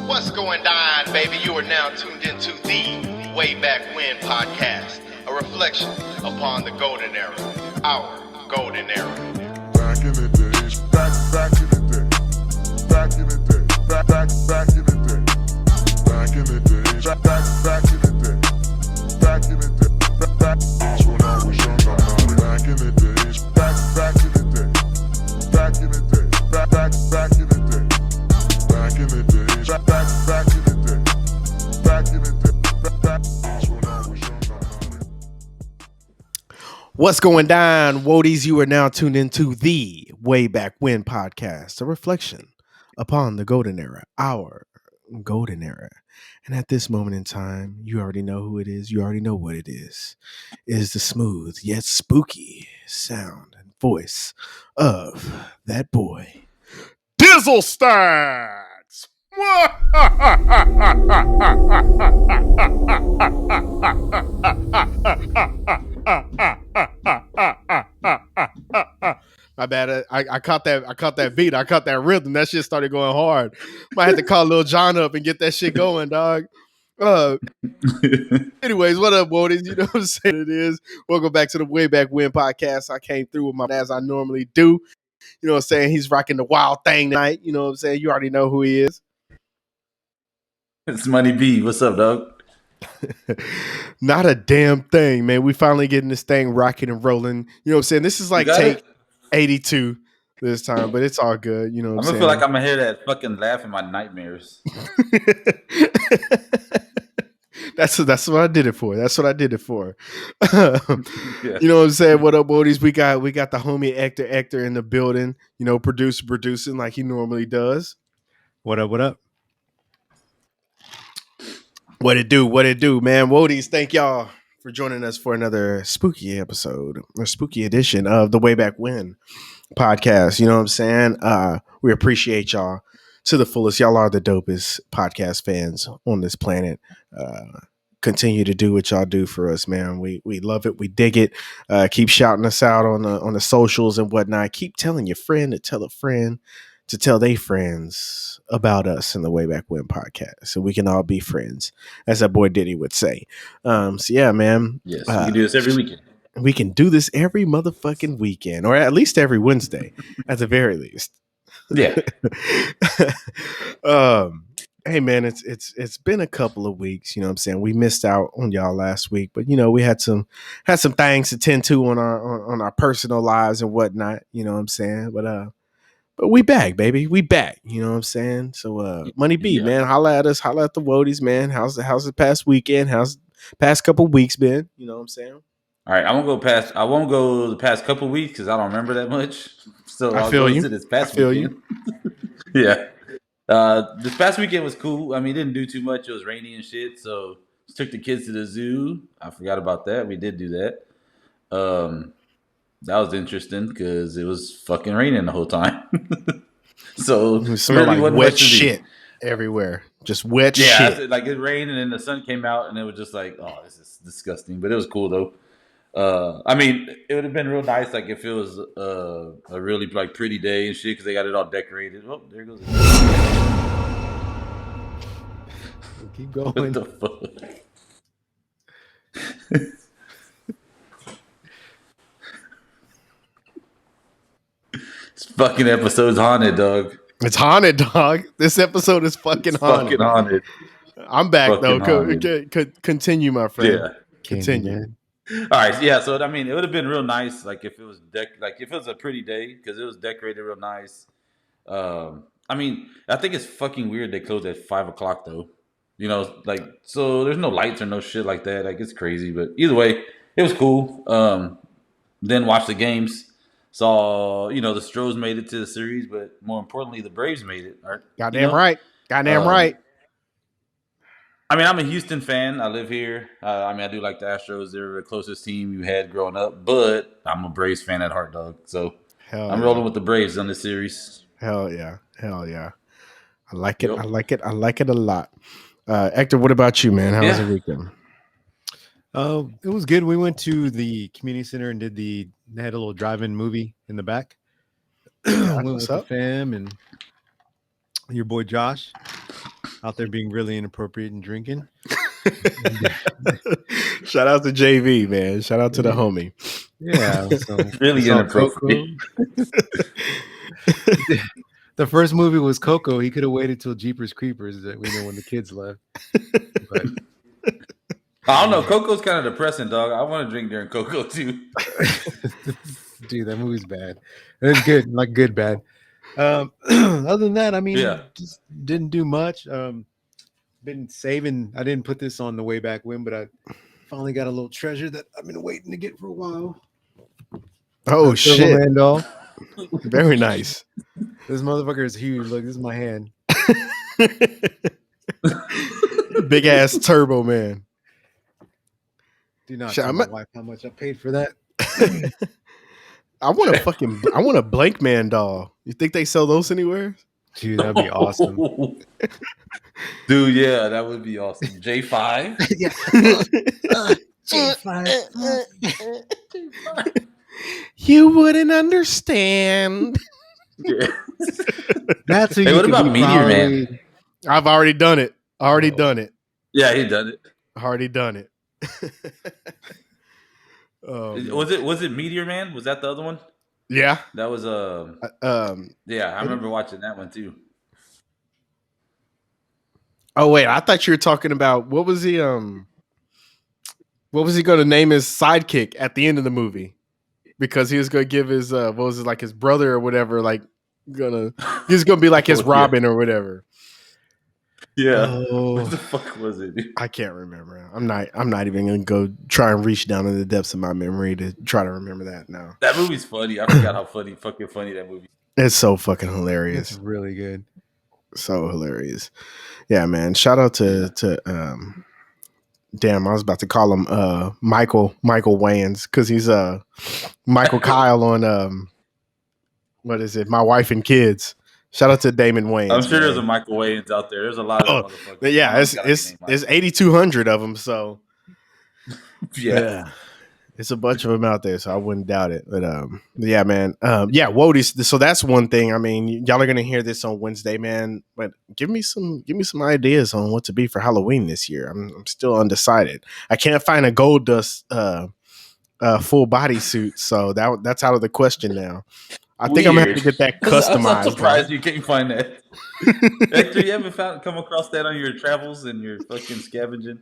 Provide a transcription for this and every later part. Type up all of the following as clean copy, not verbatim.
What's going Dine, baby? You are now tuned into the Way Back When podcast, a reflection upon the golden era, our golden era. Back in the days, back in the day, back in the day, back in the day, back in the days, back in the day, back in the day, that's when I was young, I'm not back in the days, back in the day, back in the day, back in the day, back in the days, back in the day, back in the day, that's when I was young, I'm not. What's going down, Woadies? You are now tuned into the Way Back When podcast, a reflection upon the golden era, our golden era. And at this moment in time, you already know who it is. You already know what it is. It is the smooth yet spooky sound and voice of that boy, Dizzle Stax. My bad. I caught that beat. I caught that rhythm. That shit started going hard. Might have to call Lil John up and get that shit going, dog. Anyways, what up, Woadies? You know what I'm saying? It is. Welcome back to the Way Back When podcast. I came through with my as I normally do. You know what I'm saying? He's rocking the wild thing tonight. You know what I'm saying? You already know who he is. It's Money B. What's up, dog? Not a damn thing, man. We finally getting this thing rocking and rolling. You know what I'm saying? This is like take 82 this time, but it's all good. You know what I'm saying? I feel like I'm gonna hear that fucking laugh in my nightmares. That's what I did it for. That's what I did it for. Yeah. You know what I'm saying? What up, Woadies? We got the homie Hector in the building. You know, producing like he normally does. What up? What up? What it do, man? Woadies, thank y'all for joining us for another spooky episode or spooky edition of the Way Back When podcast. You know what I'm saying? We appreciate y'all to the fullest. Y'all are the dopest podcast fans on this planet. Continue to do what y'all do for us, man. We love it. We dig it. Keep shouting us out on the socials and whatnot. Keep telling your friend to tell a friend to tell their friends about us in the Way Back When podcast, so we can all be friends, as that boy Diddy would say. So yeah, man. Yes, we can do this every weekend. We can do this every motherfucking weekend, or at least every Wednesday, at the very least. Yeah. Hey man, it's been a couple of weeks. You know what I'm saying? We missed out on y'all last week, but you know we had some things to tend to on our personal lives and whatnot. You know what I'm saying? But we back, baby. We back. You know what I'm saying? So Money B, man, holla at us, holla at the Woadies, man. How's the past weekend? How's the past couple weeks been? You know what I'm saying? All right, I won't go the past couple weeks because I don't remember that much. So I feel you. To this past I feel weekend. Yeah. This past weekend was cool. I mean, it didn't do too much. It was rainy and shit. So just took the kids to the zoo. I forgot about that. We did do that. That was interesting because it was fucking raining the whole time. So it smelled really like wet shit everywhere. Just wet shit. Yeah, like it rained and then the sun came out and it was just like, oh, this is disgusting. But it was cool though. I mean, it would have been real nice like if it was a really like pretty day and shit because they got it all decorated. Oh, there goes it. Keep going. What the fuck? This fucking episode's haunted, dog. It's haunted, dog. This episode is fucking haunted. Fucking haunted. I'm back Fucking though. Continue, my friend. Yeah. Continue. All right, yeah. So I mean, it would have been real nice, like if it was if it was a pretty day, because it was decorated real nice. I mean, I think it's fucking weird they close at 5:00 though. You know, like so there's no lights or no shit like that. Like it's crazy, but either way, it was cool. Then watched the games. Saw the Stros made it to the series, but more importantly, the Braves made it. Goddamn right. Right. I mean, I'm a Houston fan. I live here. I mean, I do like the Astros. They're the closest team you had growing up, but I'm a Braves fan at heart, dog. So I'm rolling with the Braves on this series. Hell yeah. I like it. Yep. I like it a lot. Hector, what about you, man? How was the weekend? It was good. We went to the community center and they had a little drive-in movie in the back. Went with the fam and your boy Josh. out there being really inappropriate and drinking. Shout out to JV, man. Shout out to the homie. Yeah, so Really we saw inappropriate. Coco. The first movie was Coco. He could have waited till Jeepers Creepers that we know when the kids left. But I don't know. Coco's kind of depressing, dog. I want to drink during Coco too. dude, that movie's bad. It's good, like good bad. Other than that, I mean, Yeah. just didn't do much. Been saving. I didn't put this on the way back when, but I finally got a little treasure that I've been waiting to get for a while. Oh shit! Man doll. Very nice. This motherfucker is huge. Look, this is my hand. Big ass turbo man. Do not Shit, tell my wife how much I paid for that. I want a blank man doll. You think they sell those anywhere? Dude, that'd be awesome. Dude, yeah, that would be awesome. J5? You wouldn't understand. Yeah. That's who Hey, you what could about be Meteor probably- Man? I've already done it. Done it. Yeah, he done it. Already done it. Oh, man. Was it Meteor Man? Was that the other one? Yeah. That was yeah, I remember watching that one too. Oh wait, I thought you were talking about what was he going to name his sidekick at the end of the movie? Because he was going to give his what was it, like his brother or whatever, like he's going to be like his Robin or whatever. Yeah. Oh. What the fuck was it, dude? I can't remember. I'm not even going to go try and reach down in the depths of my memory to try to remember that now. That movie's funny. I forgot how fucking funny that movie. It's so fucking hilarious. It's really good. So hilarious. Yeah, man. Shout out to damn, I was about to call him Michael Wayans because he's Michael Kyle on what is it? My Wife and Kids. Shout out to Damon Wayans. I'm sure man. there's a Michael Wayans out there. There's a lot of motherfuckers. Yeah, it's 8,200 of them. So yeah. It's a bunch of them out there, so I wouldn't doubt it. But yeah, man. Yeah, Wodies. So that's one thing. I mean, y'all are gonna hear this on Wednesday, man. But give me some ideas on what to be for Halloween this year. I'm still undecided. I can't find a Gold Dust full body suit, so that's out of the question now. I think I'm gonna have to get that customized. I'm surprised you can't find that. Hector, you haven't come across that on your travels and your fucking scavenging?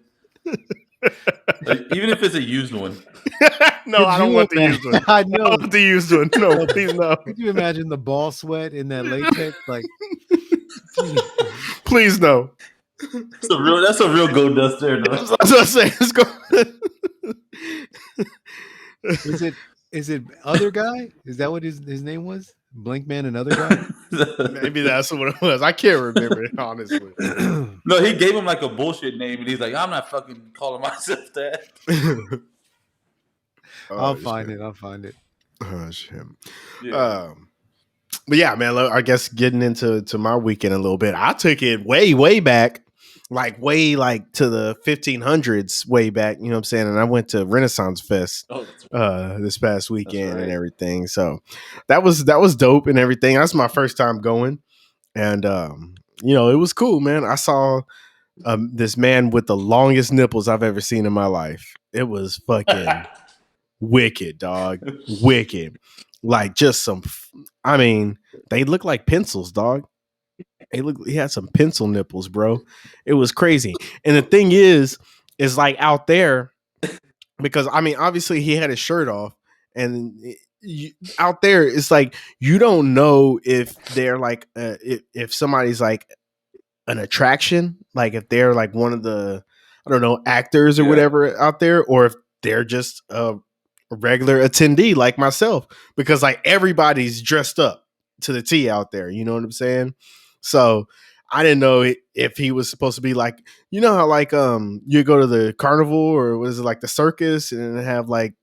Even if it's a used one. No, I don't want the used one. I know. I don't want the used one. No, please no. Could you imagine the ball sweat in that latex? Like, please no. That's a real Gold Dust there, though. That's what I'm saying. Let's go. Is it other guy? Is that what his name was? Blink Man and other guy? Maybe that's what it was. I can't remember it, honestly. No, he gave him like a bullshit name, and he's like, "I'm not fucking calling myself that." I'll find it. Oh shit. Yeah. But yeah, man. I guess getting into my weekend a little bit. I took it way back, way to the 1500s, way back. You know what I'm saying? And I went to Renaissance Fest this past weekend and everything. So that was dope and everything. That's my first time going, and you know, it was cool, man. I saw this man with the longest nipples I've ever seen in my life. It was fucking wicked, dog. Wicked. Like just some. I mean, they look like pencils, dog. He had some pencil nipples, bro. It was crazy. And the thing is like out there, because I mean, obviously he had his shirt off, and out there, it's like you don't know if they're like if somebody's like an attraction, like if they're like one of the, I don't know, actors or whatever out there, or if they're just a regular attendee like myself, because like everybody's dressed up to the T out there. You know what I'm saying? So I didn't know if he was supposed to be like, you know how like you go to the carnival or what is it, like the circus, and then have like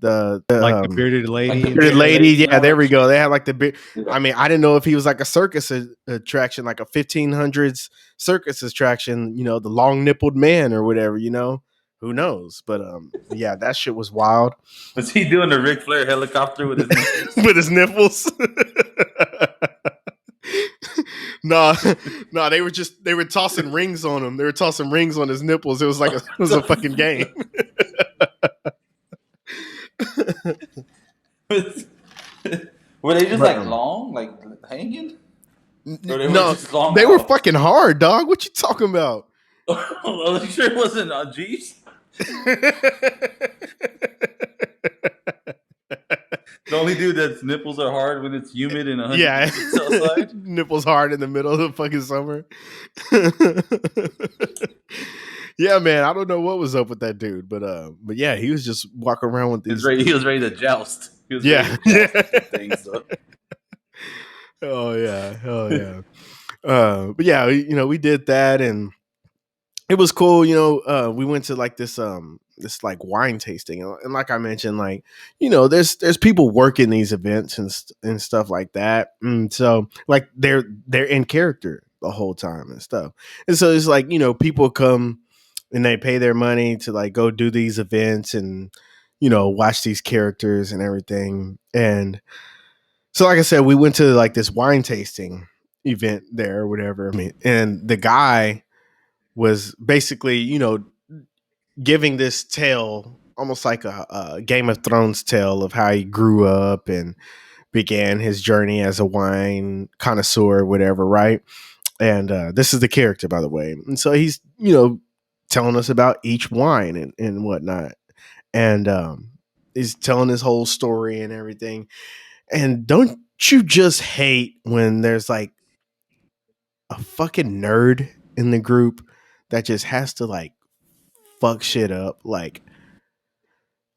the bearded lady. Like bearded lady, yeah, there we go. They had like the beard. I mean, I didn't know if he was like a circus attraction, like a 1500s circus attraction. You know, the long nippled man or whatever. You know, who knows? But yeah, that shit was wild. Was he doing the Ric Flair helicopter with his nipples? With his nipples? No, no, they were tossing rings on him. They were tossing rings on his nipples. It was like it was a fucking game. Were they just But, like long, like hanging? Or they were no, just long they were out? fucking hard, dog. What you talking about? Are you sure it wasn't G's? The only dude that's nipples are hard when it's humid and 100 Yeah, degrees outside. nipples hard in the middle of the fucking summer. Yeah, man, I don't know what was up with that dude, but yeah, he was just walking around with these. He was ready to joust. He was Yeah, ready to joust with things, so. oh yeah. But yeah, we did that, and it was cool. We went to like this like wine tasting, and like I mentioned, like there's people working these events and stuff like that, and so like they're in character the whole time and stuff, and so it's like people come and they pay their money to like go do these events and watch these characters and everything, and so like I said, we went to like this wine tasting event there or whatever. I mean, and the guy was basically, giving this tale almost like a Game of Thrones tale of how he grew up and began his journey as a wine connoisseur or whatever, right? And this is the character, by the way. And so he's, telling us about each wine and whatnot. And he's telling his whole story and everything. And don't you just hate when there's like a fucking nerd in the group that just has to like fuck shit up? Like,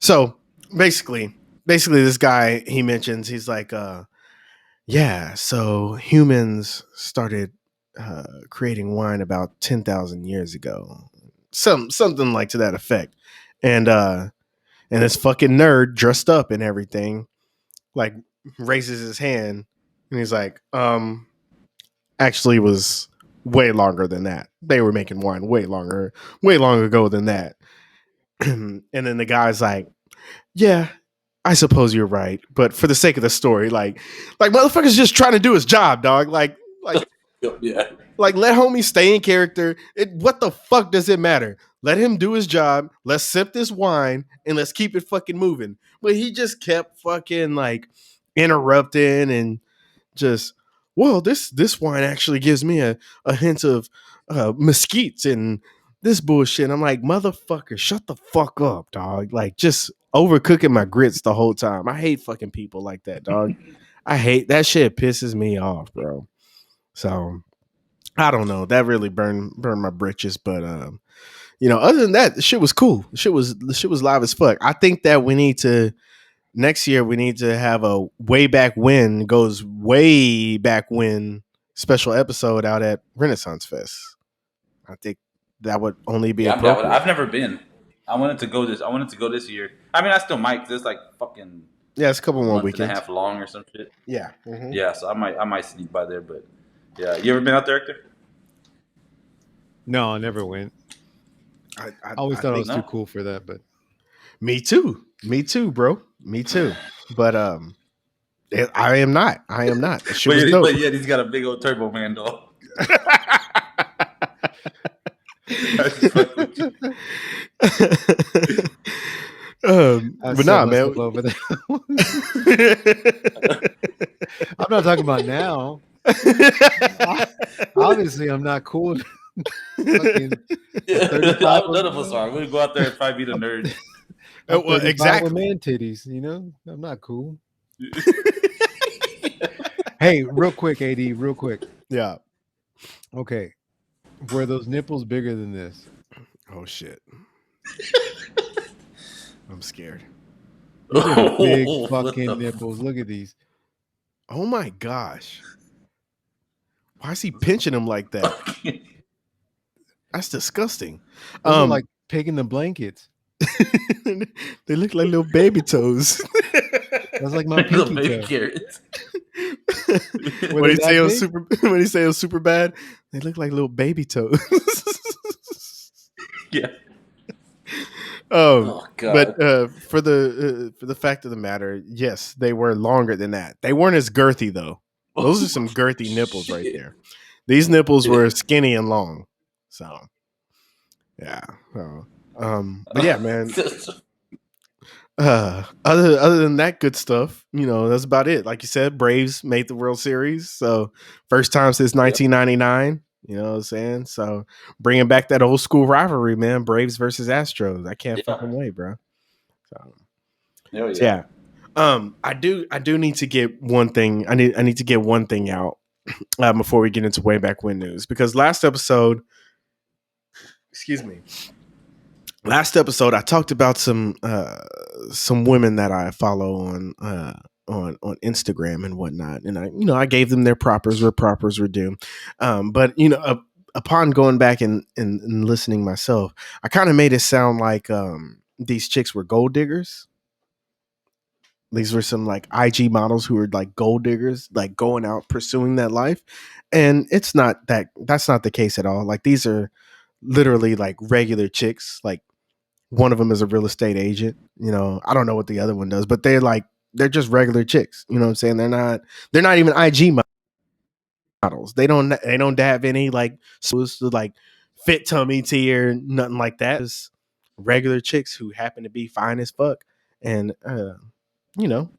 so basically this guy, he mentions, he's like, yeah, so humans started creating wine about 10,000 years ago. Something like to that effect. And this fucking nerd dressed up and everything, like raises his hand and he's like, actually it was way longer than that. They were making wine way long ago than that. And then the guy's like, yeah, I suppose you're right, but for the sake of the story, like motherfucker's just trying to do his job, dog. Like Yeah. like let homie stay in character. What the fuck does it matter? Let him do his job. Let's sip this wine and let's keep it fucking moving. But he just kept fucking like interrupting and just, well, this wine actually gives me a hint of mesquites and this bullshit. I'm like, motherfucker, shut the fuck up, dog. Like, just overcooking my grits the whole time. I hate fucking people like that, dog. I hate that shit. Pisses me off, bro. So I don't know. That really burned my britches, but other than that, the shit was cool. The shit was live as fuck. I think that next year we need to have a way back when goes way back when special episode out at Renaissance Fest. I think that would only be appropriate. I've never been. I wanted to go this year. I mean, I still might. 'Cause it's like fucking It's a couple more month weekends. and a half long or some shit. Yeah. Mm-hmm. Yeah, so I might sneak by there, but yeah. You ever been out there, Hector? No, I never went. I always thought I was too cool for that, but me too, bro. Me too. But I am not. The shit was dope. But yeah, he's got a big old Turbo Man dog. But nah, man. Over there. I'm not talking about now. Obviously, I'm not cool. None of us are. We'll go out there and probably be the nerd. Well, exactly. With man titties, I'm not cool. Hey, real quick, AD, real quick. Yeah. Okay. Were those nipples bigger than this? Oh shit. I'm scared. These are big fucking nipples. Look at these. Oh my gosh. Why is he pinching them like that? That's disgusting. Like picking the blankets. They look like little baby toes. That's like my pinky toe. Carrots. When he say it was super bad, they look like little baby toes. Yeah. Oh God. But for the fact of the matter, yes, they were longer than that. They weren't as girthy though. Those are some girthy nipples right there. These nipples were skinny and long. So yeah. So, but yeah, man. Other than that good stuff, that's about it. Like you said, Braves made the World Series, so first time since 1999. You know what I'm saying? So bringing back that old school rivalry, man. Braves versus Astros. I can't Yeah. fucking wait, bro. So, Oh, so yeah. I do need to get one thing. I need to get one thing out before we get into way back when news, because last episode, excuse me, I talked about some women that I follow on Instagram and whatnot, and I gave them their propers where propers were due. But upon going back and listening myself, I kind of made it sound like these chicks were gold diggers. These were some like IG models who were like gold diggers, like going out pursuing that life. And it's not that that's not the case at all. Like these are literally like regular chicks. Like one of them is a real estate agent. I don't know what the other one does, but they're just regular chicks. You know what I'm saying? They're not even IG models. They don't have any like supposed to like fit tummy tea or nothing like that. Just regular chicks who happen to be fine as fuck. And you know,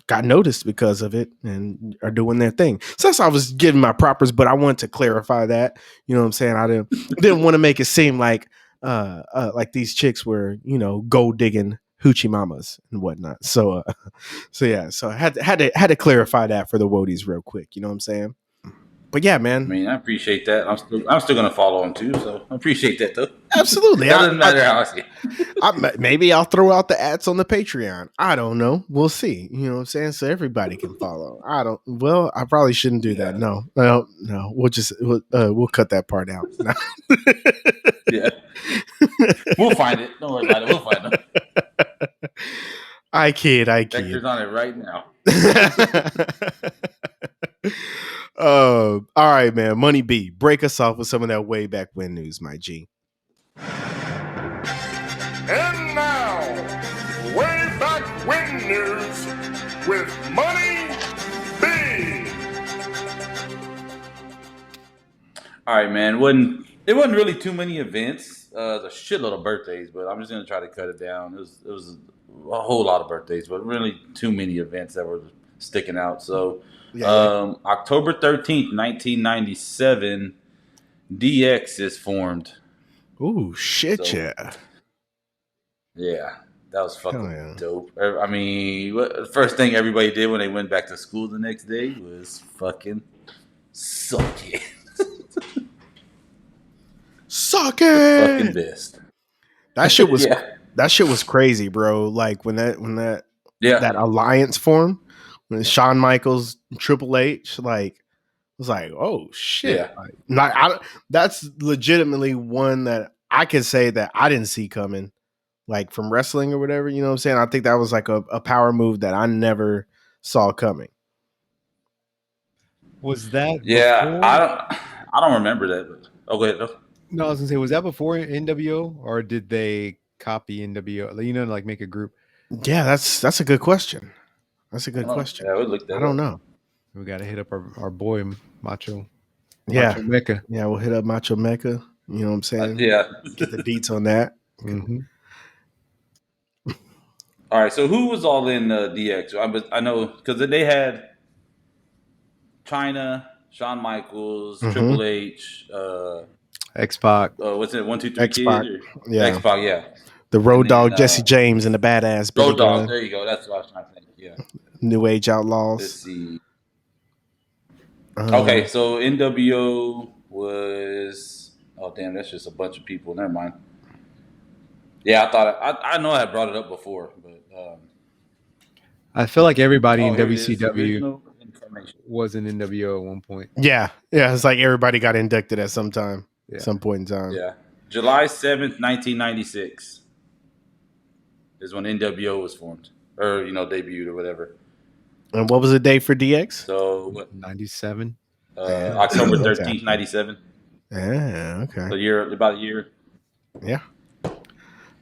got noticed because of it and are doing their thing. So that's why I was giving my propers, but I wanted to clarify that. You know what I'm saying? I didn't want to make it seem like these chicks were, gold digging hoochie mamas and whatnot. So so I had to clarify that for the Wodies real quick. You know what I'm saying? But yeah, I man. mean, I appreciate that. I'm still gonna follow him too, so I appreciate that though. Absolutely. That doesn't matter how I see it. Maybe I'll throw out the ads on the Patreon. I don't know. We'll see. You know what I'm saying? So everybody can follow. I probably shouldn't do that. No. We'll cut that part out. No. Yeah. We'll find it. Don't worry about it. We'll find it. I kid. Vector's on it right now. All right, man. Money B, break us off with some of that way back when news, my G. And now, way back when news with Money B. All right, man. It wasn't really too many events. There's a shitload of birthdays, but I'm just gonna try to cut it down. It was a whole lot of birthdays, but really too many events that were sticking out. So, October 13th, 1997, DX is formed. Ooh, shit, So, yeah. Yeah, that was fucking yeah. dope. I mean, the first thing everybody did when they went back to school the next day was fucking suck it. Suck The it. fucking best. That shit was Yeah. that shit was crazy, bro. Like when that Yeah. alliance formed, when Shawn Michaels, Triple H, like it was like, oh shit. Yeah. That's legitimately one that I can say that I didn't see coming, like from wrestling or whatever. You know what I'm saying? I think that was like a power move that I never saw coming. Was that Yeah. before? I don't remember that. But, go ahead. No, I was gonna say, was that before NWO or did they copy NWO? Like make a group. Yeah, that's a good question. That's a good question. Yeah, we'll look that I don't up. know. We gotta hit up our boy Macho. Yeah. Macho Mecca. Yeah, we'll hit up Macho Mecca. You know what I'm saying? Yeah. Get the deets on that. Mm-hmm. All right. So who was all in DX? I know because they had China, Shawn Michaels, Mhm. Triple H, X-Pac. what's it? 1, 2, 3 X-Pac. Kid? Yeah. X-Pac, yeah. The Road And then, Dogg, Jesse James, and the badass Billy Road Dogg. Gunn, There you go. That's what I was trying to think. Yeah. New Age Let's Outlaws. see. Okay, so NWO was. Oh damn, that's just a bunch of people. Never mind. Yeah, I know I had brought it up before, but I feel like everybody in here it is, WCW original incarnation. was in NWO at one point. Yeah. It's like everybody got inducted at some time, some point in time. Yeah, July 7th, 1996 is when NWO was formed, or debuted or whatever. And what was the date for DX? So 97. October 13th, 97. Yeah. Okay. About a year. Yeah.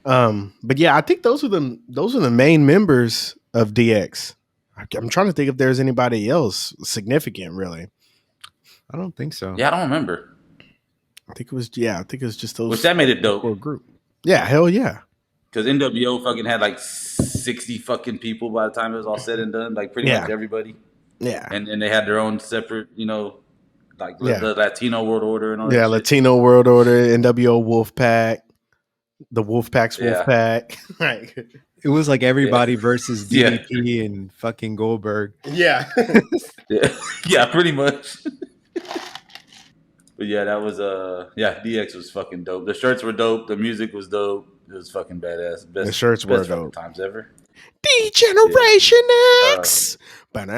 But yeah, I think those are the main members of DX. I'm trying to think if there's anybody else significant, really. I don't think so. Yeah, I don't remember. I think it was just those. Which that made it core dope. group. Yeah, hell yeah. Because NWO fucking had like 60 fucking people by the time it was all said and done. Like pretty much everybody. Yeah. And they had their own separate, like Yeah. the Latino World Order and all that Yeah, shit. Latino World Order, NWO Wolfpack, the Wolfpack's Yeah. Wolfpack. Like, It was like everybody versus Yeah. DDP and fucking Goldberg. yeah. Yeah, pretty much. But yeah, that was DX was fucking dope. The shirts were dope. The music was dope. It was fucking badass. The shirts were best fucking dope. times ever. Degeneration X. Man,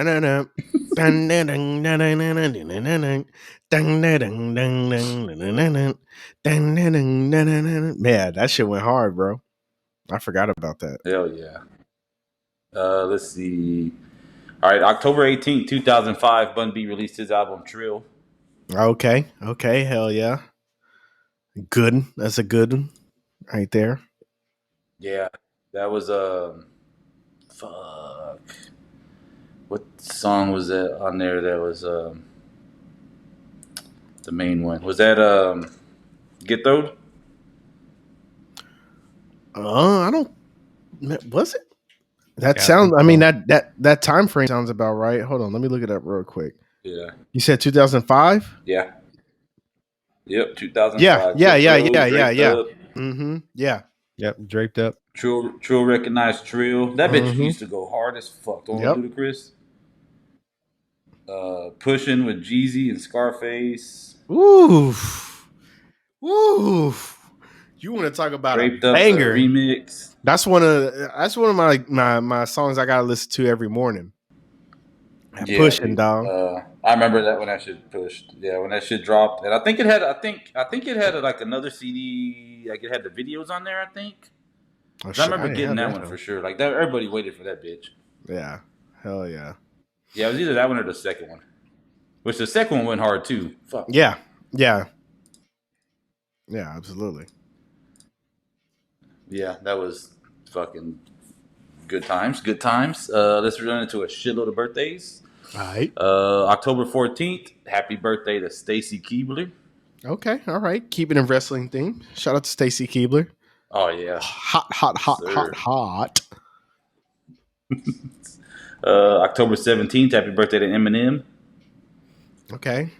that shit went hard, bro. I forgot about that. Hell yeah. Let's see. All right, October 18th, 2005, Bun B released his album Trill. Okay, hell yeah. Good. That's a good one right there. Yeah, that was fuck. What song was that on there? That was the main one. Was that Get Throwed? I don't. Was it? That Yeah, I sounds. think I mean, so. that time frame sounds about right. Hold on, let me look it up real quick. Yeah. You said 2005. Yeah. Yep, 2005. Yeah. Draped Up. Mm-hmm. Yeah. Yep, draped up. Trill recognized Trill. That bitch Mhm. used to go hard as fuck. Don't Yep. Ludacris. Pushing with Jeezy and Scarface. Oof. You want to talk about Draped a Up banger? remix. That's one of my songs I gotta listen to every morning. Pushing, dude. dog. I remember that when that shit pushed. Yeah, when that shit dropped, and I think it had. I think it had like another CD. Like it had the videos on there. I think. Oh, I remember didn't getting have that one though. for sure. Like that, everybody waited for that bitch. Yeah. Hell yeah. Yeah, it was either that one or the second one. Which the second one went hard too. Fuck. Yeah. Absolutely. Yeah, that was fucking good times. Good times. Let's run into a shitload of birthdays. All right. October 14th, happy birthday to Stacy Keibler. Okay. All right. Keeping in wrestling theme. Shout out to Stacy Keibler. Oh yeah, Hot. October 17th, happy birthday to Eminem. Okay.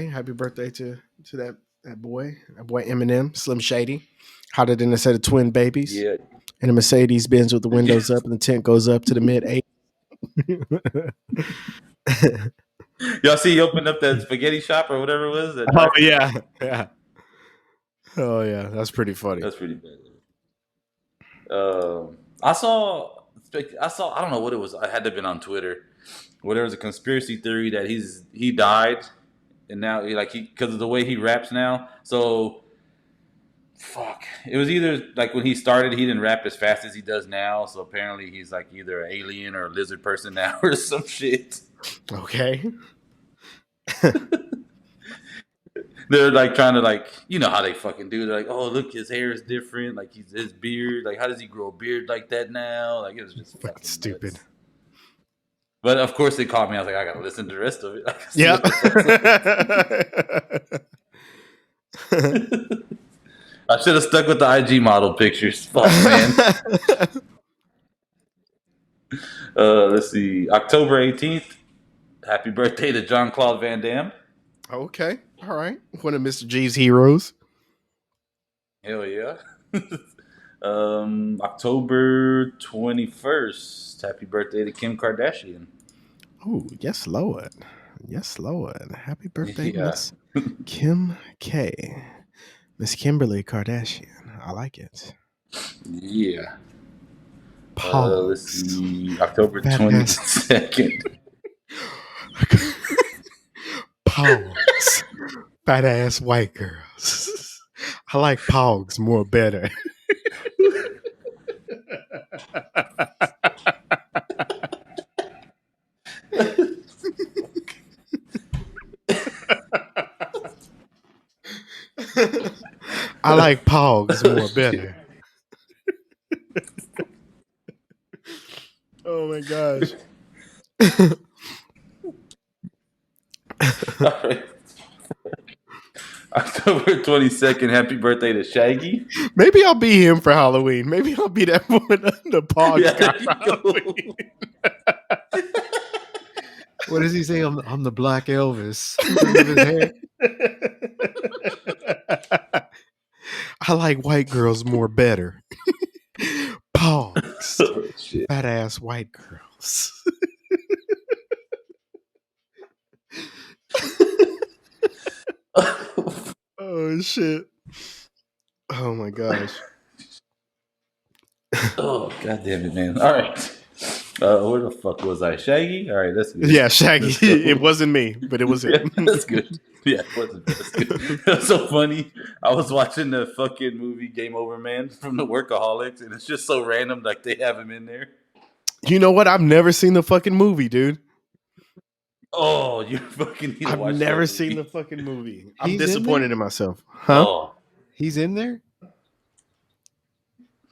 Happy birthday to that boy Eminem, Slim Shady. Hotter than a set of twin babies. Yeah. And a Mercedes Benz with the windows up and the tent goes up to the mid 8. Y'all see he opened up that spaghetti shop or whatever it was? Yeah. Oh yeah, that's pretty funny. That's pretty bad. I saw. I don't know what it was. I had to have been on Twitter, where there was a conspiracy theory that he died, and now because of the way he raps now. So, fuck. It was either like when he started, he didn't rap as fast as he does now. So apparently, he's like either an alien or a lizard person now, or some shit. Okay. They're like trying to how they fucking do. They're like, oh look, his hair is different. Like his beard. Like how does he grow a beard like that now? Like it was just fucking stupid. nuts. But of course they caught me. I was like, I gotta listen to the rest of it. Yeah. I should have stuck with the IG model pictures. Fuck, man. Let's see. October 18th. Happy birthday to Jean-Claude Van Damme. Okay. All right. One of Mr. G's heroes. Hell yeah. October 21st. Happy birthday to Kim Kardashian. Oh, yes, Lord. Happy birthday, Yeah. Miss Kim K. Miss Kimberly Kardashian. I like it. Yeah. Pause. Let's see. October Badass. 22nd. Pogs. Badass white girls. I like Pogs more better. I like Pogs more better. Oh my gosh. All right. October 22nd, happy birthday to Shaggy. Maybe I'll be him for Halloween. Maybe I'll be that one the Pogs Yeah, guy there for you go. Halloween. What does he say? I'm the Black Elvis. With his hair. I like white girls more better. Pogs. Oh, shit. Fat ass white girls. Oh shit. Oh my gosh. Oh, god damn it, man. All right. Where the fuck was I? Shaggy? All right, that's good. Yeah, Shaggy. Let's go. It wasn't me, but it was him. Yeah, that's good. Yeah, it wasn't. That's good. That's so funny. I was watching the fucking movie Game Over Man from the Workaholics, and it's just so random. Like they have him in there. You know what? I've never seen the fucking movie, dude. Oh, you fucking need to I've watch never that seen movie. the fucking movie. I'm He's in disappointed there? in myself. Huh? Oh. He's in there?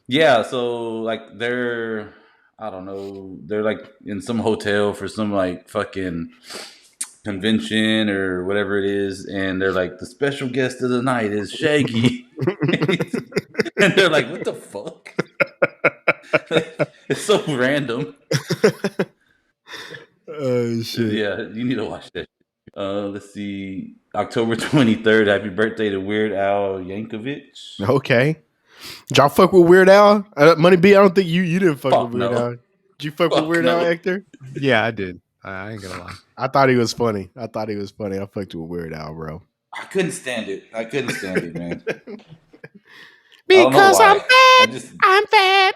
Yeah, so like they're I don't know, they're like in some hotel for some like fucking convention or whatever it is, and they're like the special guest of the night is Shaggy. And they're like, what the fuck? It's so random. Oh shit. Yeah, you need to watch that. Let's see. October 23rd, happy birthday to Weird Al Yankovic. Okay. Did y'all fuck with Weird Al? Money B, I don't think you didn't fuck Fuck with Weird no. Al. Did you fuck with Fuck Weird Al, no. Hector? Yeah, I did. I ain't gonna lie. I thought he was funny. I fucked with Weird Al, bro. I couldn't stand it, man. Because I'm I fat. just I'm fat.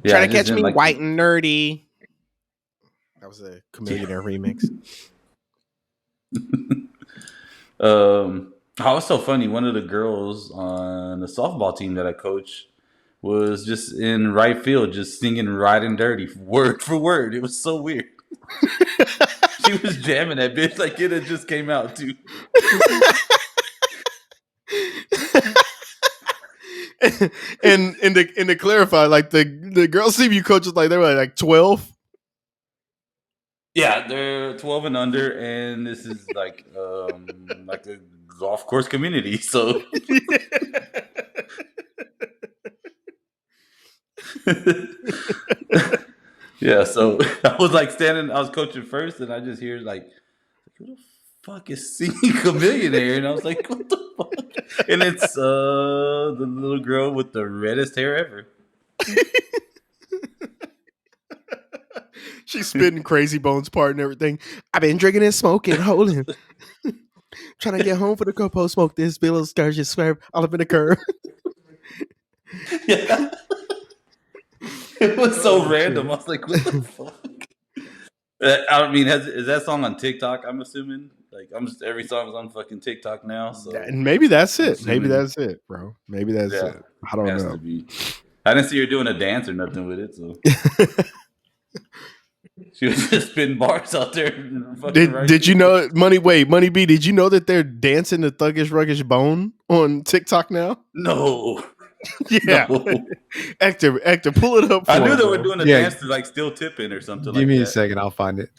yeah, Trying I to just catch didn't me like white and nerdy. That was a Chameleonaire remix. Oh, it's so funny. One of the girls on the softball team that I coach was just in right field, just singing "Right and Dirty" word for word. It was so weird. She was jamming that bitch like it had just came out too. and to clarify, like the girls team you coach was like they were like 12. Yeah, they're 12 and under, and this is like a golf course community. So yeah, so I was like standing, I was coaching first, and I just hear like, who the fuck is singing Chameleonaire? And I was like, what the fuck? And it's the little girl with the reddest hair ever. She's spitting Crazy Bones part and everything. I've been drinking and smoking, holding. Trying to get home for the copo smoke. This bill of scars just swerve all up in the curb. Yeah. It was so Oh, random. shit. I was like, what the fuck? I mean, is that song on TikTok? I'm assuming. Like, every song is on fucking TikTok now. So And maybe that's I'm it. Maybe assuming- that's it, bro. Maybe that's Yeah, it. I don't has know. to be. I didn't see her doing a dance or nothing with it, so she was just spitting bars out there. Did you know Money B, did you know that they're dancing the Thuggish Ruggish Bone on TikTok now? No. Yeah. No. Hector, pull it up for I knew us, they were bro. doing a Yeah. dance to like still tipping or something Give like me that. a second. I'll find it.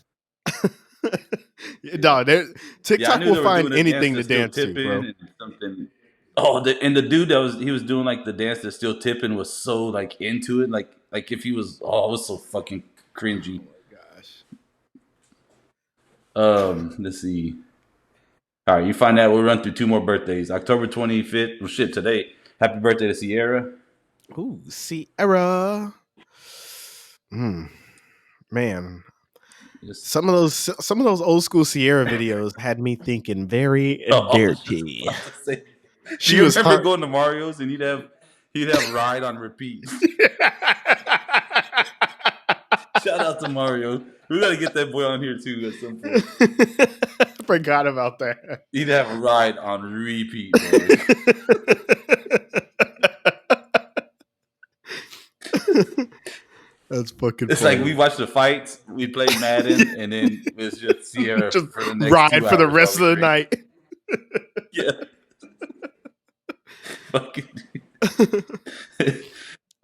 Dog, Yeah, I TikTok knew will they were find doing a anything to Still dance to, Tipping bro. and something. Oh, and the dude that was doing like the dance that's still tipping was so like into it, like if he was, it was so fucking cringy. Let's see. All right, you find that we'll run through two more birthdays. October 25th. Well, shit, today. Happy birthday to Sierra. Ooh, Sierra. Man, Just- some of those old school Sierra videos had me thinking very dirty. I was just about to say, She do you was remember hot. going to Mario's and he'd have Ride on repeat. Shout out to Mario. We gotta get that boy on here too at some point. Forgot about that. He'd have a Ride on repeat. Bro. That's fucking It's funny. like we watched the fights, we played Madden, and then it's just Sierra Just for the next ride 2 for the hours rest of while the we night. drink. Yeah. Fucking.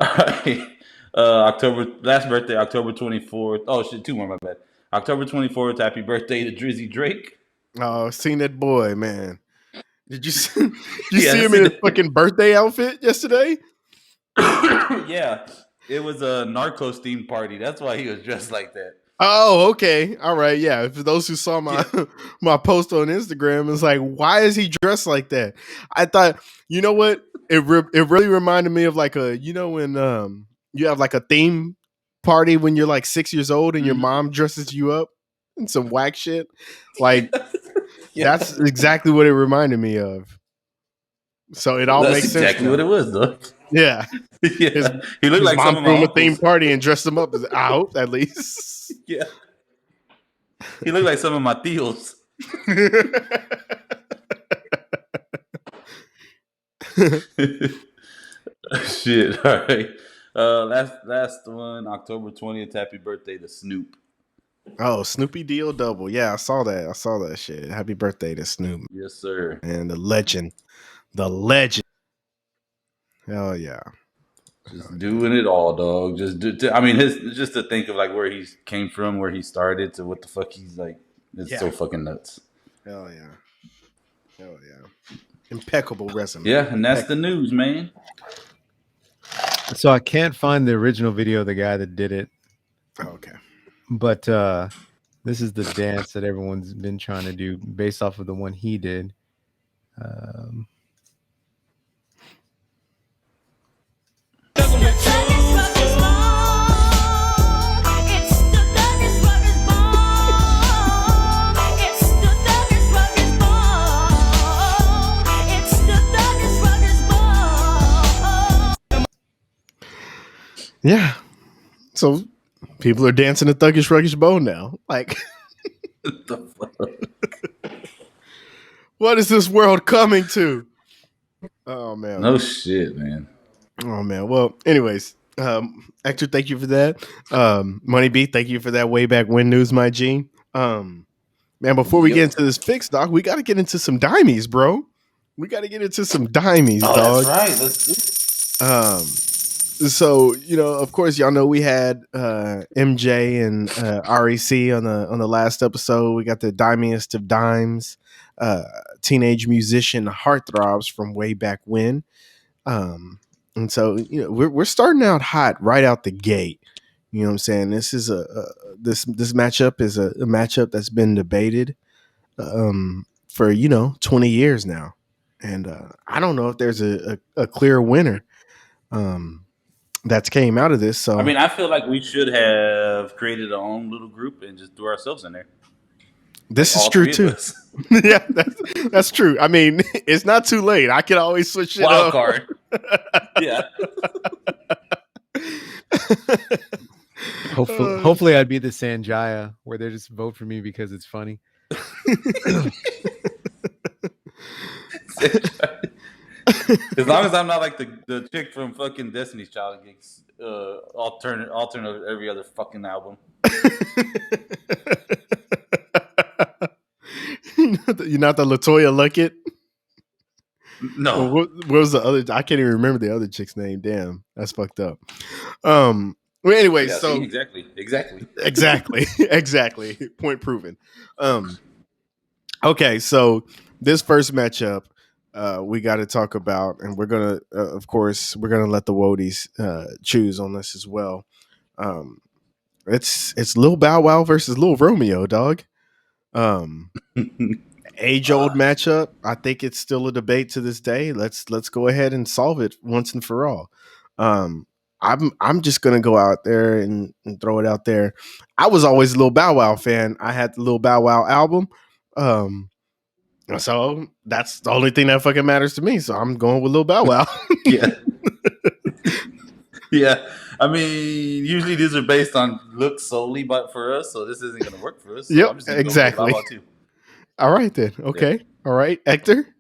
All right. Last birthday, October 24th. Oh shit, 2 more, my bad. October 24th, happy birthday to Drizzy Drake. Oh, seen that boy, man. Did you see, did you Yeah, see I him in seen his it. fucking birthday outfit yesterday? Yeah, it was a Narcos themed party. That's why he was dressed like that. Oh, okay. All right. Yeah. For those who saw my Yeah. my post on Instagram, it's like, why is he dressed like that? I thought, you know what? It really reminded me of like a, when you have like a theme party when you're like 6 years old and your Mhm. mom dresses you up in some whack shit. Like Yeah, that's exactly what it reminded me of. So it all that's makes sense exactly what now. it was, though. Yeah. His Yeah, he looked his like mom some of threw my him a theme uncles. party and dressed him up. I hope at least. Yeah, he looked like some of my tios. Shit. All right. Last one, October 20th. Happy birthday to Snoop. Oh, Snoopy Deal Double. Yeah, I saw that. I saw that shit. Happy birthday to Snoop, Yes, sir. and the legend. The legend. Hell yeah. Just doing it all, dog. I mean, just to think of like where he came from, where he started, to what the fuck he's like. It's Yeah. so fucking nuts. Hell yeah. Hell yeah. Impeccable resume. Yeah, and that's the news, man. So I can't find the original video of the guy that did it, Okay. but this is the dance that everyone's been trying to do based off of the one he did. Yeah. So people are dancing to Thuggish Ruggish Bone now. Like, What the fuck? what is this world coming to? Oh man. No shit, man. Oh man. Well, anyways, Hector, thank you for that. Money B, thank you for that way back when news, my G. Man, before we get Yep. into this fix, dog, we got to get into some Dimeys, bro. We got to get into some Dimeys, Oh, dog. that's right. Let's do it. So of course, y'all know we had MJ and REC on the last episode. We got the Dimiest of Dimes, teenage musician heartthrobs from way back when. And so we're starting out hot right out the gate. You know what I'm saying? This is this matchup is a matchup that's been debated for 20 years now, and I don't know if there's a clear winner that's came out of this. So I mean, I feel like we should have created our own little group and just threw ourselves in there. this Like is all true three of too. us. Yeah, that's true. I mean, it's not too late. I can always switch it Wild up. card. Yeah. Hopefully I'd be the Sanjaya where they just vote for me because it's funny. As long as I'm not like the chick from fucking Destiny's Child gets alternate every other fucking album. You're not the Latoya Luckett. No. What was the other? I can't even remember the other chick's name. Damn, that's fucked up. Well, anyway, Yeah, so see, exactly. exactly. Point proven. Okay, so this first matchup, we got to talk about, and we're gonna, of course, we're gonna let the Wodies choose on this as well. It's Lil Bow Wow versus Lil Romeo, dog. Age old matchup. I think it's still a debate to this day. Let's go ahead and solve it once and for all. I'm just gonna go out there and throw it out there. I was always a Lil Bow Wow fan. I had the Lil Bow Wow album. So that's the only thing that fucking matters to me. So I'm going with Lil Bow Wow. Yeah. Yeah. I mean, usually these are based on looks solely, but for us, so this isn't gonna work for us. So Yep, I'm just gonna exactly. go with Bow Wow too. All right then. Okay. Yeah. All right, Hector.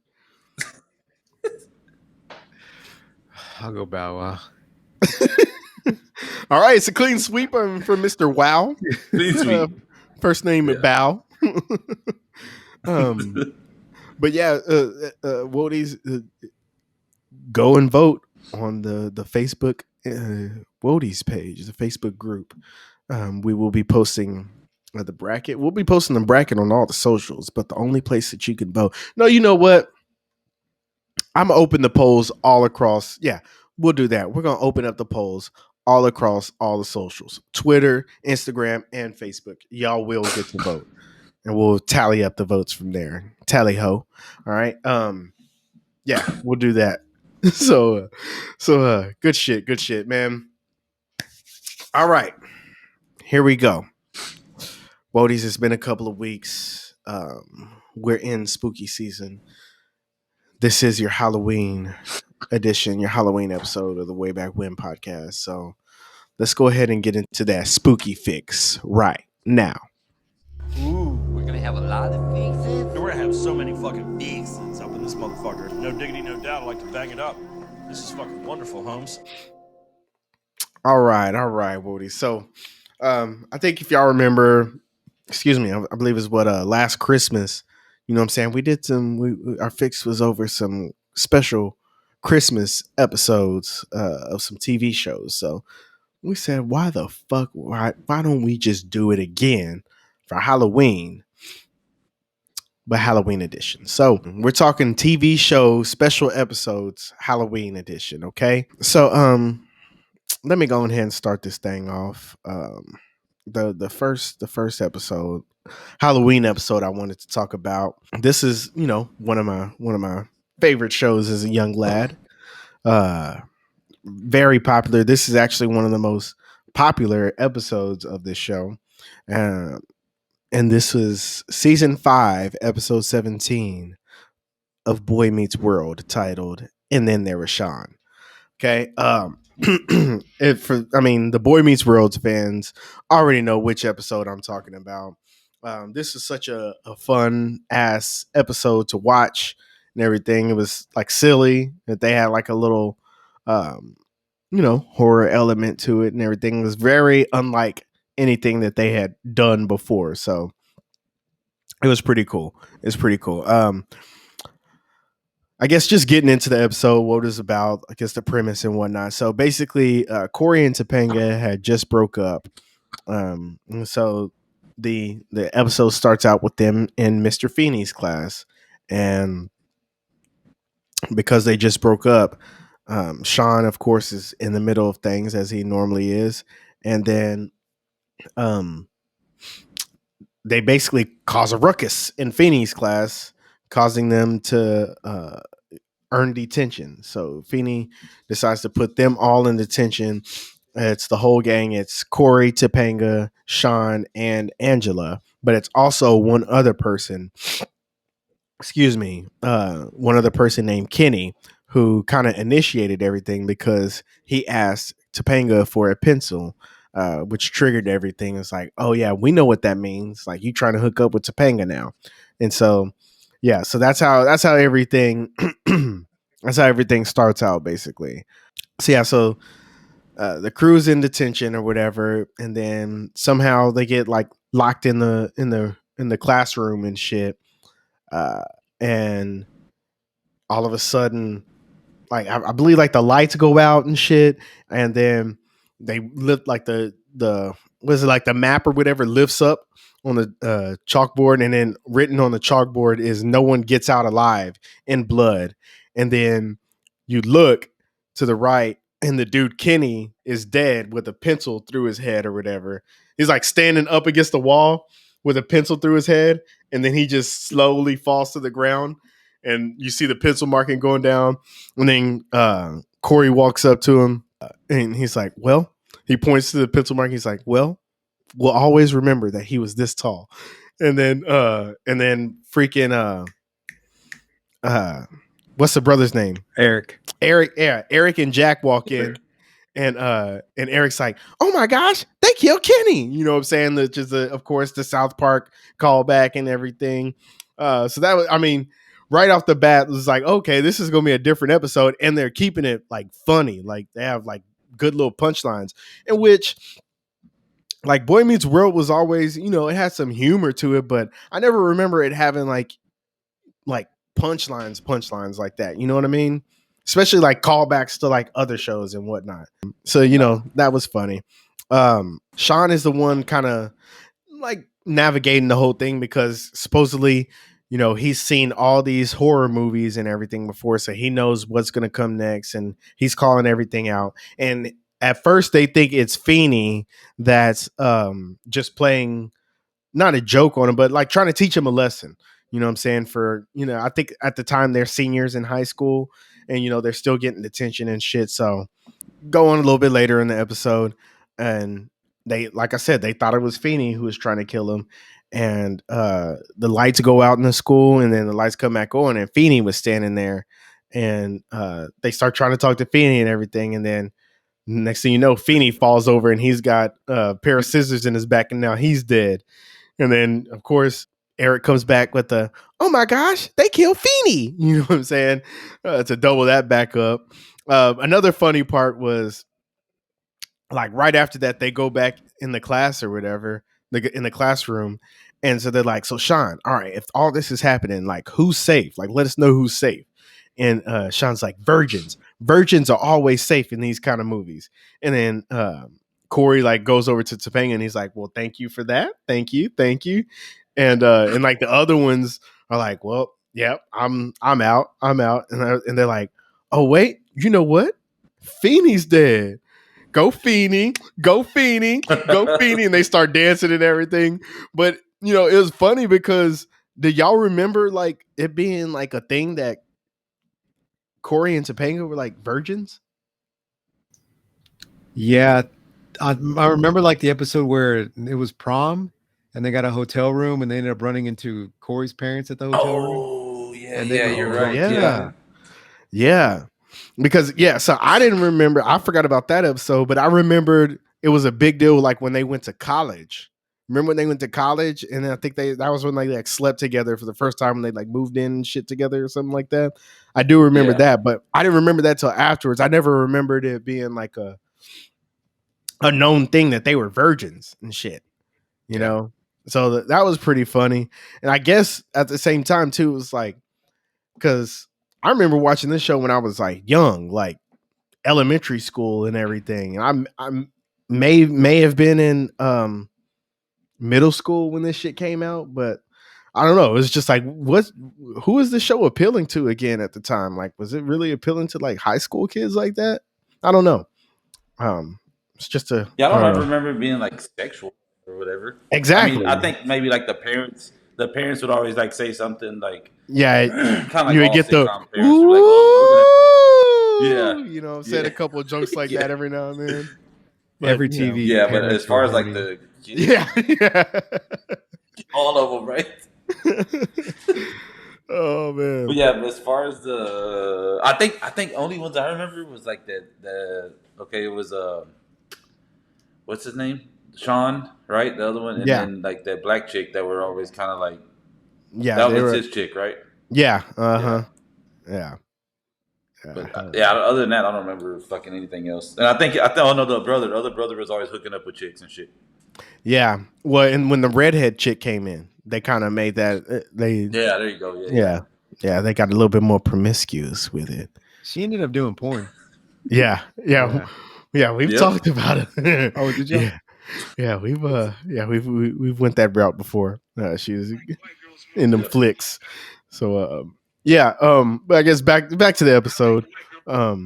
I'll go Bow Wow. All right, it's a clean sweep from Mr. Wow. Please, sweet. First name Yeah. Bow. But yeah, Wodies, go and vote on the Facebook Wodies page, the Facebook group. We will be posting The bracket. We'll be posting the bracket on all the socials, but the only place that you can vote. No, you know what? I'm gonna open the polls all across. Yeah, we'll do that. We're gonna open up the polls all across all the socials: Twitter, Instagram, and Facebook. Y'all will get to vote, and we'll tally up the votes from there. Tally ho! All right. Yeah, we'll do that. So, good shit, man. All right, here we go. Wodies, it's been a couple of weeks. We're in spooky season. This is your Halloween edition, your Halloween episode of the Way Back When podcast. So let's go ahead and get into that spooky fix right now. Ooh, we're gonna have a lot of fixes. We're gonna have so many fucking fixes up in this motherfucker. No diggity, no doubt. I like to bang it up. This is fucking wonderful, Holmes. All right, Woody. So I think if y'all remember, excuse me, I believe it's what last Christmas. You know what I'm saying? We did our fix was over some special Christmas episodes of some TV shows. So we said, why the fuck? Why don't we just do it again for Halloween, but Halloween edition? So we're talking TV show special episodes, Halloween edition. Okay. So let me go ahead and start this thing off. The first episode, Halloween episode, I wanted to talk about. This is, one of my favorite shows as a young lad. Very popular. This is actually one of the most popular episodes of this show. And this was season 5, episode 17 of Boy Meets World, titled "And Then There Was Sean." Okay. The Boy Meets World fans already know which episode I'm talking about. This is such a fun ass episode to watch and everything. It was like silly that they had like a little, horror element to it and everything. It was very unlike anything that they had done before. So it was pretty cool. It's pretty cool. I guess just getting into the episode, what it's about, I guess the premise and whatnot. So basically, Corey and Topanga had just broke up. And so the episode starts out with them in Mr. Feeney's class. And because they just broke up, Sean, of course, is in the middle of things as he normally is. And then they basically cause a ruckus in Feeney's class, causing them to earn detention. So Feeney decides to put them all in detention. It's the whole gang. It's Corey, Topanga, Sean, and Angela. But it's also one other person. One other person named Kenny, who kind of initiated everything because he asked Topanga for a pencil, which triggered everything. It's like, oh yeah, we know what that means. Like, you trying to hook up with Topanga now. And so, yeah, so that's how everything that's how everything starts out, basically. So yeah, so the crew's in detention or whatever, and then somehow they get like locked in the classroom and shit. And all of a sudden, like I believe like the lights go out and shit, and then they lift like the was it like the map or whatever lifts up on the chalkboard, and then written on the chalkboard is "No one gets out alive" in blood. And then you look to the right, and the dude Kenny is dead with a pencil through his head or whatever. He's like standing up against the wall with a pencil through his head, and then he just slowly falls to the ground, and you see the pencil marking going down. And then Corey walks up to him, and he's like, well, he points to the pencil mark. He's like, well, we'll always remember that he was this tall. And then freaking what's the brother's name? Eric. Yeah, Eric and Jack walk in, and Eric's like, oh my gosh, they killed Kenny. You know what I'm saying? Which is of course the South Park callback and everything. So that was, I mean, right off the bat, it was like, okay, this is gonna be a different episode, and they're keeping it like funny. Like, they have like good little punchlines, in which, like, Boy Meets World was always, it had some humor to it, but I never remember it having like punchlines like that. You know what I mean? Especially like callbacks to like other shows and whatnot. So, that was funny. Sean is the one kind of like navigating the whole thing because supposedly, he's seen all these horror movies and everything before, so he knows what's going to come next, and he's calling everything out. And at first, they think it's Feeney that's just playing not a joke on him, but like trying to teach him a lesson. You know what I'm saying? For I think at the time they're seniors in high school, and they're still getting detention and shit. So go on a little bit later in the episode, and they, like I said, they thought it was Feeney who was trying to kill him, and the lights go out in the school, and then the lights come back on, and Feeney was standing there, and they start trying to talk to Feeney and everything, and then next thing you know, Feeney falls over, and he's got a pair of scissors in his back, and now he's dead. And then, of course, Eric comes back with the, "Oh my gosh, they killed Feeney." You know what I'm saying? To double that back up. Another funny part was, like, right after that, they go back in the class or whatever, in the classroom. And so they're like, "So Sean, all right, if all this is happening, like, who's safe? Like, let us know who's safe." And Sean's like, "Virgins. Virgins are always safe in these kind of movies." And then Corey like goes over to Topanga and he's like, "Well, thank you for that. Thank you. And like the other ones are like, "Well, yeah, I'm out. And they're like, "Oh wait, you know what? Feeney's dead. Go Feeney, go Feeney, go Feeney." And they start dancing and everything. But it was funny because did y'all remember like it being like a thing that Corey and Topanga were like virgins? Yeah, I remember like the episode where it was prom and they got a hotel room and they ended up running into Corey's parents at the hotel room. Oh, yeah, And they were you're all right. drunk. Yeah. Because so I didn't remember. I forgot about that episode, but I remembered it was a big deal like when they went to college. Remember when they went to college, and I think that was when they like slept together for the first time when they like moved in and shit together or something like that. I do remember that, but I didn't remember that till afterwards. I never remembered it being like a known thing that they were virgins and shit. You know? So that was pretty funny. And I guess at the same time too, it was like, because I remember watching this show when I was like young, like elementary school and everything. And I may have been in middle school when this shit came out, but I don't know. It was just like, who is the show appealing to again at the time? Like, was it really appealing to like high school kids like that? I don't know. It's just a I don't remember it being like sexual or whatever. Exactly. I mean, I think maybe like the parents would always like say something like, kind of like you would get the said a couple of jokes like that every now and then. But, every TV. Yeah, but as far as like the all of them, right? Oh man. But but as far as the, I think only ones I remember was like it was what's his name? Sean, right? The other one, and then like that black chick that were always kind of like, that was his chick, right? Yeah. Yeah. But other than that, I don't remember fucking anything else. And I think the other brother was always hooking up with chicks and shit. Yeah. Well, and when the redhead chick came in, they kind of made that there you go. Yeah, they got a little bit more promiscuous with it. She ended up doing porn. Yeah. We've talked about it. Oh, did you? Yeah, we've went that route before. She was in them flicks. So but I guess back to the episode. What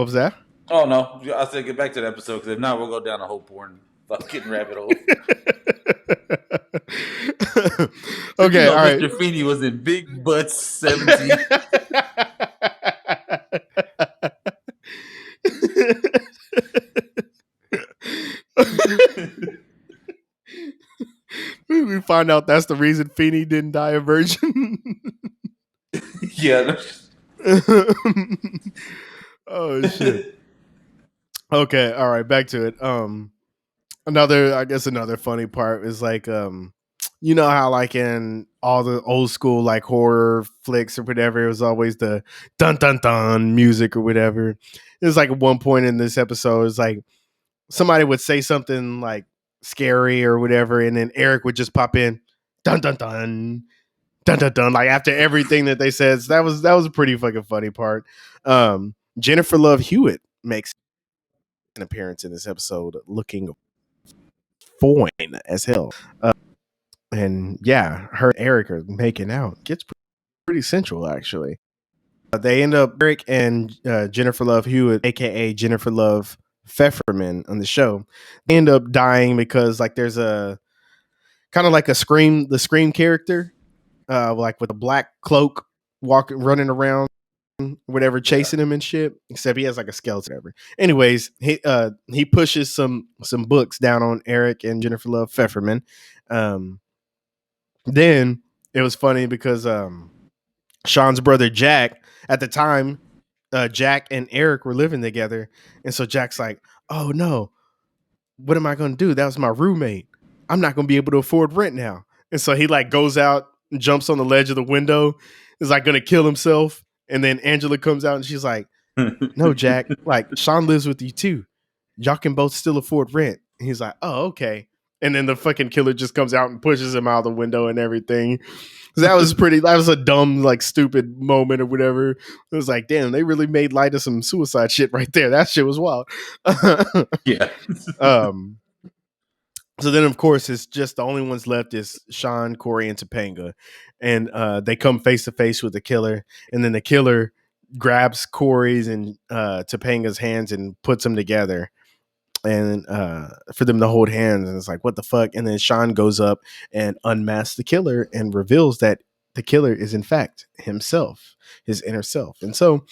was that? Oh no, I said get back to the episode because if not, we'll go down a whole porn fucking rabbit hole. Okay, all right. Mr. Feeney was in Big Butts 17. We find out that's the reason Feeney didn't die a virgin. Yeah. Oh shit. Okay, all right, back to it. Another funny part is like you know how like in all the old school like horror flicks or whatever, it was always the dun dun dun music or whatever. It was like at one point in this episode, it's like somebody would say something like scary or whatever, and then Eric would just pop in dun dun dun dun dun dun, like after everything that they said. So that was a pretty fucking funny part. Jennifer Love Hewitt makes an appearance in this episode looking fine as hell. And yeah, her and Eric are making out. Gets pretty sensual, actually. They end up Eric and Jennifer Love Hewitt, aka Jennifer Love Pfefferman, on the show. They end up dying because like there's a kind of like the Scream character, like with a black cloak, running around, whatever, chasing him and shit. Except he has like a skeleton. Whatever. Anyways, he pushes some books down on Eric and Jennifer Love Pfefferman. Then it was funny because Sean's brother Jack, at the time, Jack and Eric were living together, and so Jack's like, "Oh no, what am I going to do? That was my roommate. I'm not going to be able to afford rent now." And so he like goes out and jumps on the ledge of the window, is like going to kill himself. And then Angela comes out and she's like, "No, Jack, like Sean lives with you too. Y'all can both still afford rent." And he's like, "Oh, okay." And then the fucking killer just comes out and pushes him out the window and everything. That was a dumb, like stupid moment or whatever. It was like, damn, they really made light of some suicide shit right there. That shit was wild. Yeah. So then, of course, it's just the only ones left is Sean, Corey, and Topanga. And they come face to face with the killer. And then the killer grabs Corey's and Topanga's hands and puts them together. And for them to hold hands. And it's like, what the fuck? And then Sean goes up and unmasks the killer and reveals that the killer is, in fact, himself, his inner self. And so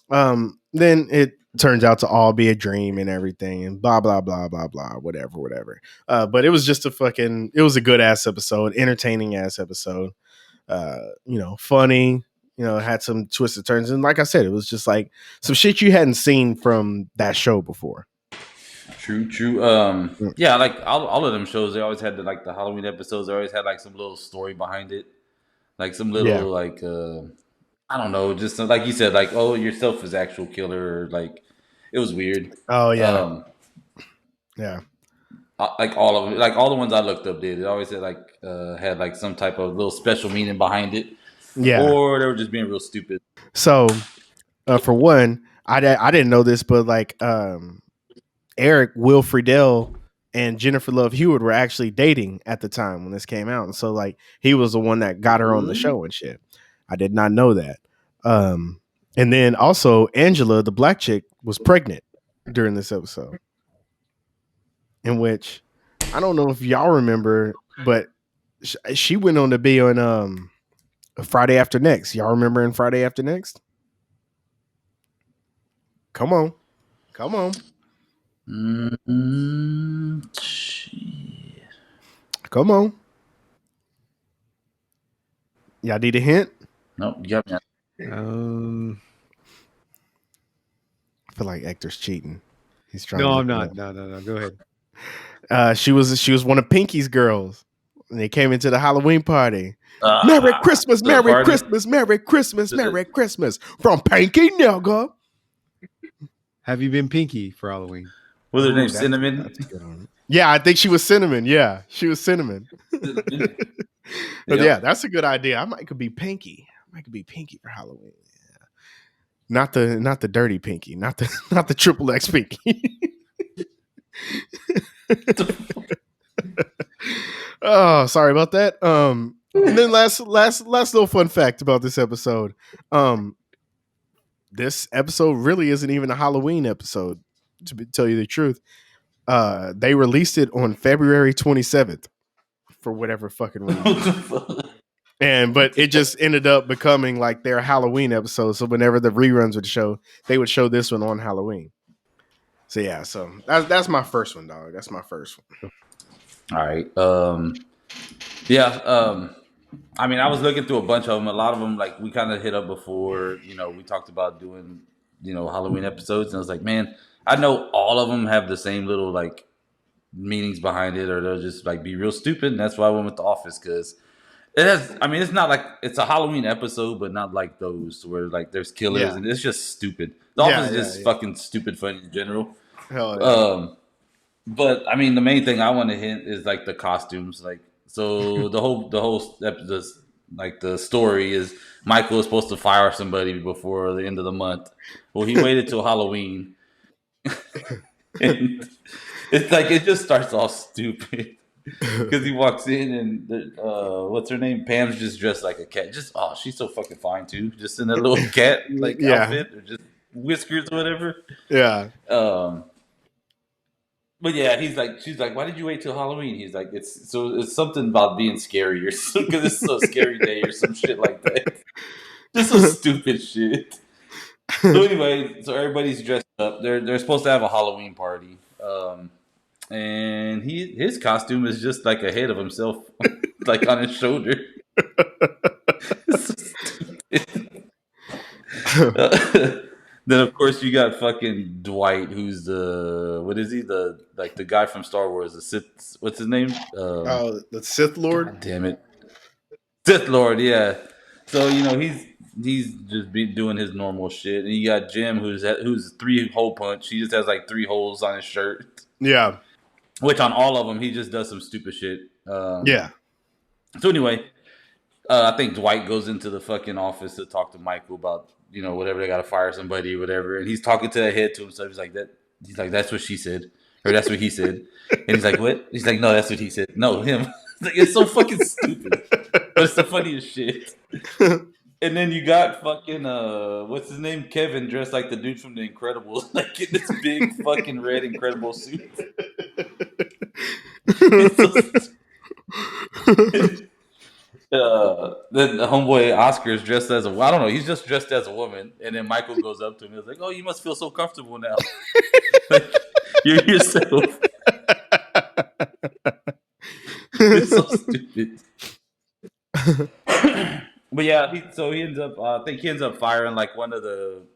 then it turns out to all be a dream and everything and blah, blah, blah, blah, blah, whatever. But it was just it was a good ass episode, entertaining ass episode, funny, had some twisted turns. And like I said, it was just like some shit you hadn't seen from that show before. True. Yeah, like all of them shows, they always had the Halloween episodes. They always had like some little story behind it, like some little like I don't know, just like you said, like, oh, yourself is actual killer. Or, like, it was weird. Oh yeah, yeah. Like all of them, like all the ones I looked up did. It always had like some type of little special meaning behind it. Yeah, or they were just being real stupid. So, for one, I didn't know this, but like Eric, Will Friedle, and Jennifer Love Hewitt were actually dating at the time when this came out, and so like he was the one that got her on the show and shit. I did not know that. And then also Angela, the black chick, was pregnant during this episode, in which I don't know if y'all remember, but she went on to be on Friday After Next. Y'all remember in Friday After Next? Come on. Come on. Y'all need a hint? Nope, you got me. I feel like Hector's cheating. He's trying. No, I'm not. No. Go ahead. She was one of Pinky's girls. And they came into the Halloween party. Merry Christmas, Merry Christmas, Merry Christmas, Merry Christmas from Pinky, nigga. Have you been Pinky for Halloween? Was her name Cinnamon? That's a good one. Yeah, I think she was Cinnamon. Yeah, she was Cinnamon. But yeah, that's a good idea. I could be Pinky. I could be Pinky for Halloween. Yeah. Not the dirty Pinky, not the triple X Pinky. Oh, sorry about that. And then last little fun fact about this episode. This episode really isn't even a Halloween episode, to tell you the truth. They released it on February 27th for whatever fucking reason. But it just ended up becoming like their Halloween episode. So whenever the reruns would show, they would show this one on Halloween. So yeah, so that's my first one, dog. That's my first one. All right. I mean, I was looking through a bunch of them. A lot of them, like, we kind of hit up before. We talked about doing, Halloween episodes. And I was like, man, I know all of them have the same little, like, meanings behind it. Or they'll just, like, be real stupid. And that's why I went with The Office. Because it has, I mean, it's not like, it's a Halloween episode, but not like those where, like, there's killers. And it's just stupid. The Office is just fucking stupid fun in general. Hell yeah. But I mean, the main thing I want to hint is like the costumes. Like, so the whole episode, like the story is Michael is supposed to fire somebody before the end of the month. Well, he waited till Halloween, and it's like it just starts off stupid. Because he walks in and what's her name? Pam's just dressed like a cat. Just she's so fucking fine too. Just in a little cat like Yeah. outfit or just whiskers or whatever. Yeah. But yeah, she's like, why did you wait till Halloween? He's like, it's something about being scary or something because it's so scary day or some shit like that. Just some stupid shit. So anyway, so everybody's dressed up. They're supposed to have a Halloween party. And his costume is just like a head of himself, like on his shoulder. It's so stupid. Then of course you got fucking Dwight, who's what is he? The guy from Star Wars, the Sith. What's his name? Oh, the Sith Lord. God damn it, Sith Lord. Yeah. So he's just doing his normal shit, and you got Jim, who's 3-hole punch. He just has like 3 holes on his shirt. Yeah. Which on all of them, he just does some stupid shit. Yeah. So anyway, I think Dwight goes into the fucking office to talk to Michael about whatever, they got to fire somebody, whatever. And he's talking to the head to himself. He's like, that's what she said, or that's what he said. And he's like, what? He's like, no, that's what he said. No, him. It's so fucking stupid, but it's the funniest shit. And then you got fucking what's his name? Kevin, dressed like the dude from The Incredibles, like in this big fucking red Incredible suit. Then the homeboy Oscar is dressed as I don't know, he's just dressed as a woman, and then Michael goes up to him and is like, "Oh, you must feel so comfortable now, like you're yourself." It's so stupid. But yeah, he ends up. I think he ends up firing like one of the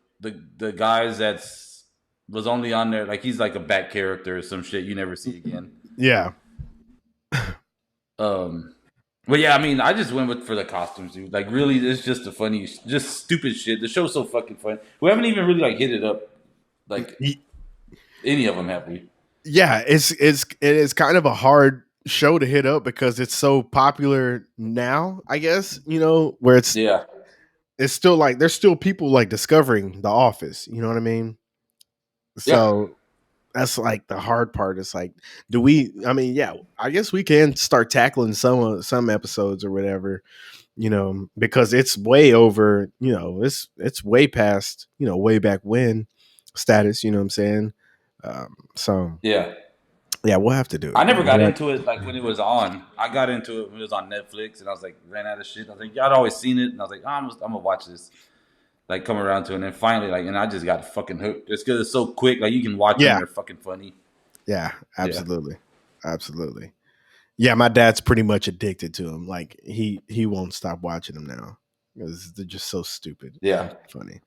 guys was only on there. Like he's like a back character or some shit you never see again. Yeah. But yeah, I mean, I just went for the costumes, dude. Like really, it's just a funny, just stupid shit. The show's so fucking fun. We haven't even really like hit it up, like any of them, have we? Yeah, it is kind of a hard show to hit up because it's so popular now, I guess, where it's still like there's still people like discovering The Office, you know what I mean? So that's like the hard part. It's like, I guess we can start tackling some episodes or whatever, because it's way over, it's way past, way back when status, you know what I'm saying? Yeah, we'll have to do it. I never got into it like when it was on. I got into it when it was on Netflix, and I was like, ran out of shit. I was like, y'all always seen it, and I was like, I'm gonna watch this. Like come around to it, and then finally, and I just got fucking hooked. It's because it's so quick. Like you can watch them; they're fucking funny. Yeah, absolutely, absolutely. Yeah, my dad's pretty much addicted to them. Like he won't stop watching them now because they're just so stupid. Yeah, funny.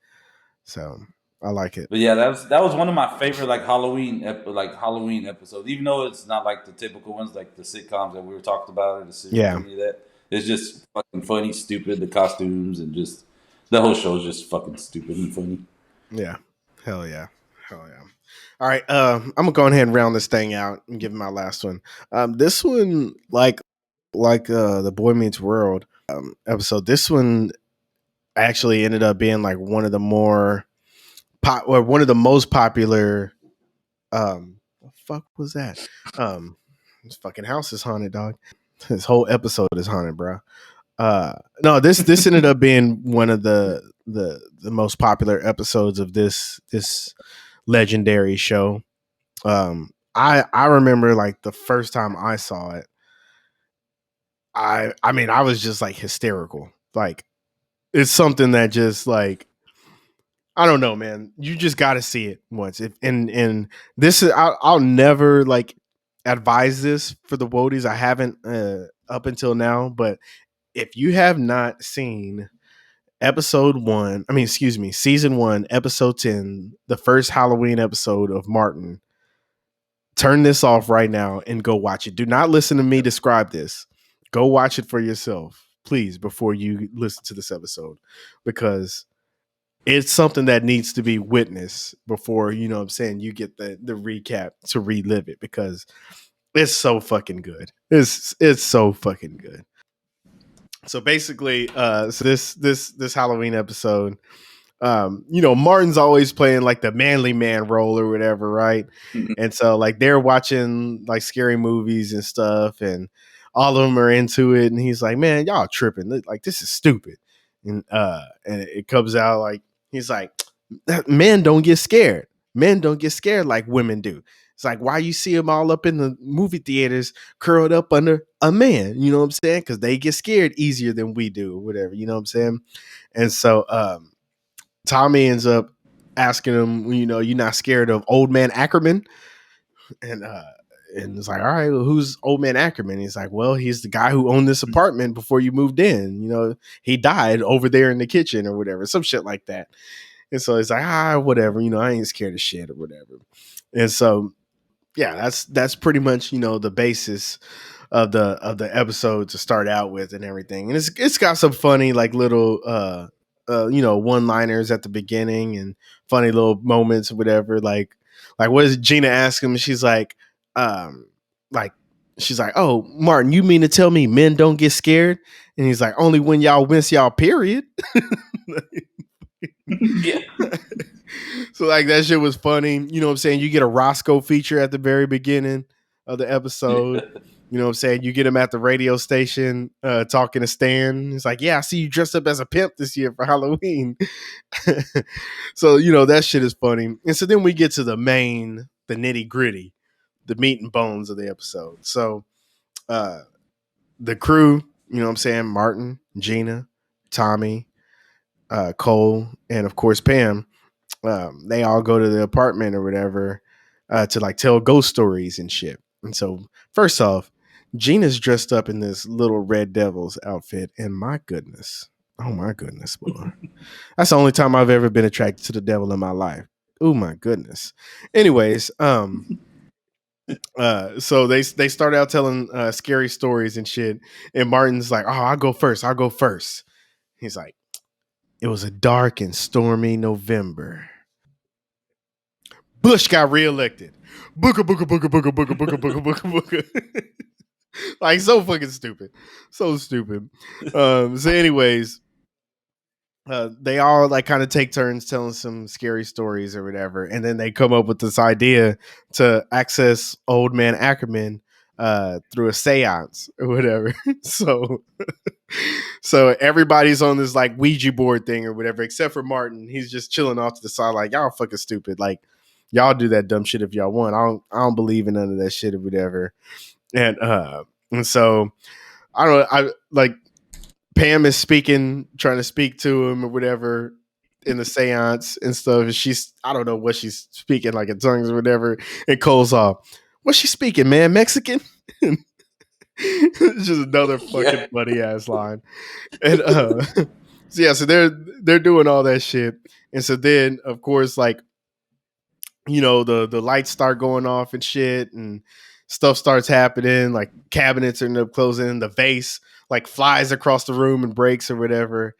So I like it. But yeah, that was one of my favorite Halloween episodes. Even though it's not like the typical ones, like the sitcoms that we were talking about or the series, any of that. It's just fucking funny, stupid. The costumes and just the whole show is just fucking stupid and funny. Yeah, hell yeah. All right, I'm gonna go ahead and round this thing out and give my last one. This one, like the Boy Meets World episode. This one actually ended up being like one of the more one of the most popular. What the fuck was that? This fucking house is haunted, dog. This whole episode is haunted, bro. No, this ended up being one of the most popular episodes of this legendary show. I remember like the first time I saw it, I mean I was just like hysterical. Like it's something that just like I don't know, man. You just got to see it once. And this is I'll never like advise this for the Wodies. I haven't up until now, but if you have not seen season 1, episode 10, the first Halloween episode of Martin, turn this off right now and go watch it. Do not listen to me describe this. Go watch it for yourself, please, before you listen to this episode, because it's something that needs to be witnessed before, you know what I'm saying, you get the recap to relive it, because it's so fucking good. It's so fucking good. So basically, so this Halloween episode, Martin's always playing like the manly man role or whatever, right? And so like they're watching like scary movies and stuff, and all of them are into it. And he's like, "Man, y'all tripping? Like this is stupid." And it comes out like he's like, "Men don't get scared. Men don't get scared like women do." It's like, why you see them all up in the movie theaters curled up under a man? You know what I'm saying? Because they get scared easier than we do, or whatever. You know what I'm saying? And so Tommy ends up asking him, you're not scared of old man Ackerman? And it's like, all right, well, who's old man Ackerman? He's like, well, he's the guy who owned this apartment before you moved in. He died over there in the kitchen or whatever, some shit like that. And so he's like, whatever, I ain't scared of shit or whatever. And so, yeah, that's pretty much, the basis of the episode to start out with and everything. And it's got some funny like little one-liners at the beginning and funny little moments or whatever. Like what does Gina ask him? She's like, "Oh, Martin, you mean to tell me men don't get scared?" And he's like, "Only when y'all miss y'all period." Yeah. So like that shit was funny. You know what I'm saying? You get a Roscoe feature at the very beginning of the episode. You know what I'm saying? You get him at the radio station talking to Stan. He's like, "Yeah, I see you dressed up as a pimp this year for Halloween." So, that shit is funny. And so then we get to the nitty gritty, the meat and bones of the episode. So the crew, you know what I'm saying? Martin, Gina, Tommy, Cole, and of course Pam, they all go to the apartment or whatever to like tell ghost stories and shit. And so first off, Gina's dressed up in this little Red Devils outfit, and my goodness, boy, that's the only time I've ever been attracted to the devil in my life. Oh my goodness. Anyways, so they start out telling scary stories and shit, and Martin's like, "Oh, I'll go first. He's like, "It was a dark and stormy November. Bush got reelected. Booka booka booka booka booka booka booka booka booka." Like so fucking stupid. So stupid. So anyways, they all like kind of take turns telling some scary stories or whatever, and then they come up with this idea to access old man Ackerman through a seance or whatever. So everybody's on this like Ouija board thing or whatever, except for Martin. He's just chilling off to the side, like, y'all fucking stupid. Like, y'all do that dumb shit if y'all want. I don't believe in none of that shit or whatever. And so I like Pam is trying to speak to him or whatever in the seance and stuff. And I don't know what she's speaking, like in tongues or whatever. And Cole's off. What's she speaking, man? Mexican? It's just another fucking funny ass line. And so they're doing all that shit. And so then of course, like, the lights start going off and shit, and stuff starts happening, like cabinets end up closing, the vase like flies across the room and breaks or whatever.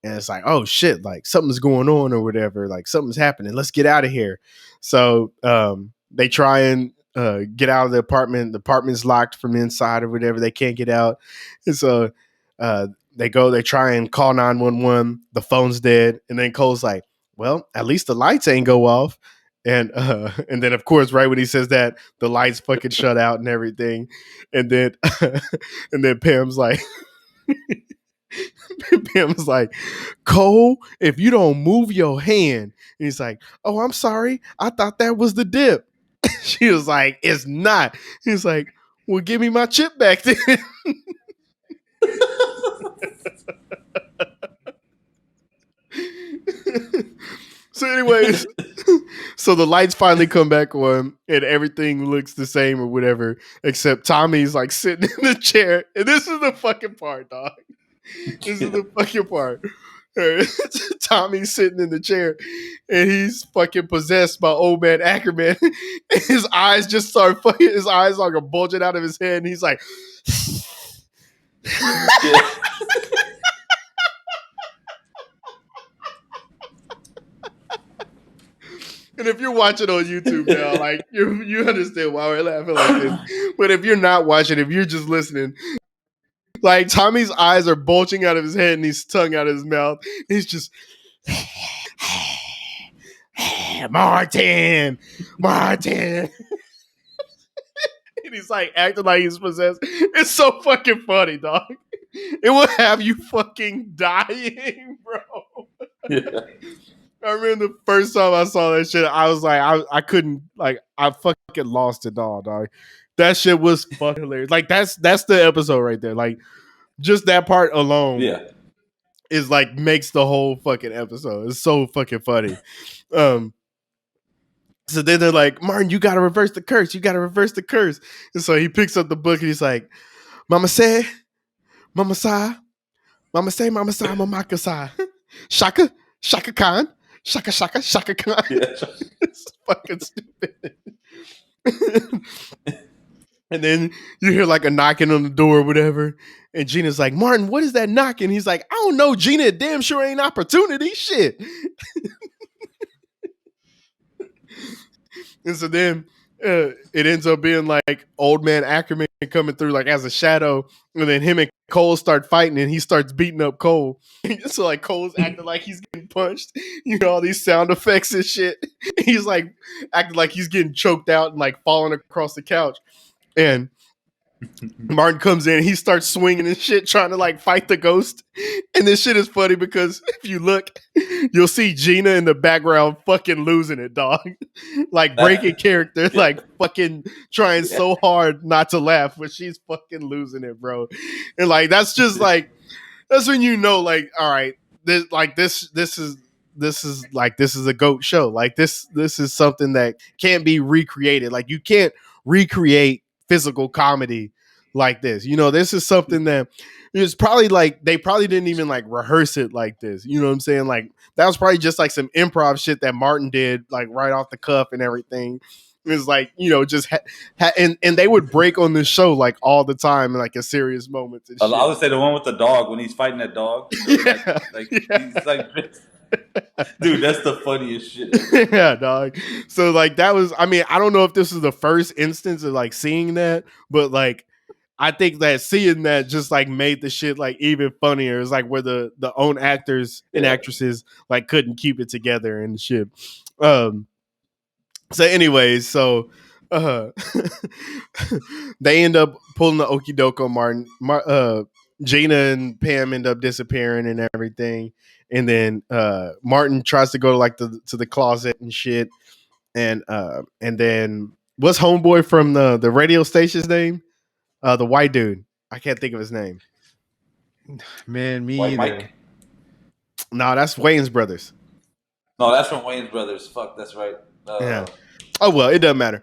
And it's like, oh shit, like something's going on or whatever, like something's happening, let's get out of here. So they try and get out of the apartment's locked from the inside or whatever, they can't get out. And so they try and call 911, the phone's dead. And then Cole's like, well, at least the lights ain't go off. And then of course, right when he says that, the lights fucking shut out and everything. And then Pam's like, "Cole, if you don't move your hand," and he's like, "Oh, I'm sorry, I thought that was the dip." She was like, "It's not." He's like, "Well, give me my chip back then." So anyways, so the lights finally come back on and everything looks the same or whatever, except Tommy's like sitting in the chair. And this is the fucking part, dog. This is the fucking part. Tommy's sitting in the chair and he's fucking possessed by old man Ackerman. And his eyes just start fucking, his eyes like are bulging out of his head. And he's like, and if you're watching on YouTube now, like you understand why we're laughing like this. But if you're not watching, if you're just listening, like Tommy's eyes are bulging out of his head and his tongue out of his mouth. He's just yeah, Martin. And he's like acting like he's possessed. It's so fucking funny, dog. It will have you fucking dying, bro. Yeah. I remember the first time I saw that shit, I was like, I couldn't, like, I fucking lost it all, dog. That shit was fucking hilarious. Like, that's the episode right there. Like, just that part alone Yeah. is like makes the whole fucking episode. It's so fucking funny. So then they're like, Martin, you gotta reverse the curse. You gotta reverse the curse. And so he picks up the book and he's like, Mama said, Mama Sai, Mama say, Mama Sai, Mama Sai. Shaka, Shaka Khan. Shaka Shaka Shaka Khan. Yeah. It's fucking stupid. And then you hear like a knocking on the door or whatever. And Gina's like, Martin, what is that knocking? He's like, I don't know, Gina. It damn sure ain't opportunity. Shit. And so then it ends up being like old man Ackerman coming through like as a shadow. And then him and Cole start fighting and he starts beating up Cole. So like Cole's acting like he's getting punched. You know, all these sound effects and shit. He's like acting like he's getting choked out and like falling across the couch. And Martin comes in and he starts swinging and shit, trying to like fight the ghost. And this shit is funny because if you look, you'll see Gina in the background fucking losing it, dog. Like breaking character, like fucking trying so hard not to laugh, but she's fucking losing it, bro. And like that's just like that's when you know, like, all right, this is a GOAT show. Like this is something that can't be recreated. Like you can't recreate physical comedy like this. You know, this is something that it's probably like they probably didn't even like rehearse it like this. You know what I'm saying? Like that was probably just like some improv shit that Martin did like right off the cuff and everything. It was like, you know, just and they would break on this show like all the time in like a serious moments. And shit. I would say the one with the dog when he's fighting that dog. Yeah. He's like, dude, that's the funniest shit. Yeah, dog. So like that was, I mean, I don't know if this is the first instance of like seeing that, but like I think that seeing that just like made the shit like even funnier. It's like where the own actors and actresses like couldn't keep it together and shit. So anyways, so they end up pulling the okie doke on Martin. Gina and Pam end up disappearing and everything. And then Martin tries to go to like to the closet and shit. And then what's homeboy from the radio station's name? The white dude. I can't think of his name. Man, me White either. Mike? No, that's Wayne's brothers. No, that's from Wayne's Brothers. Fuck, that's right. Yeah. Oh well, it doesn't matter.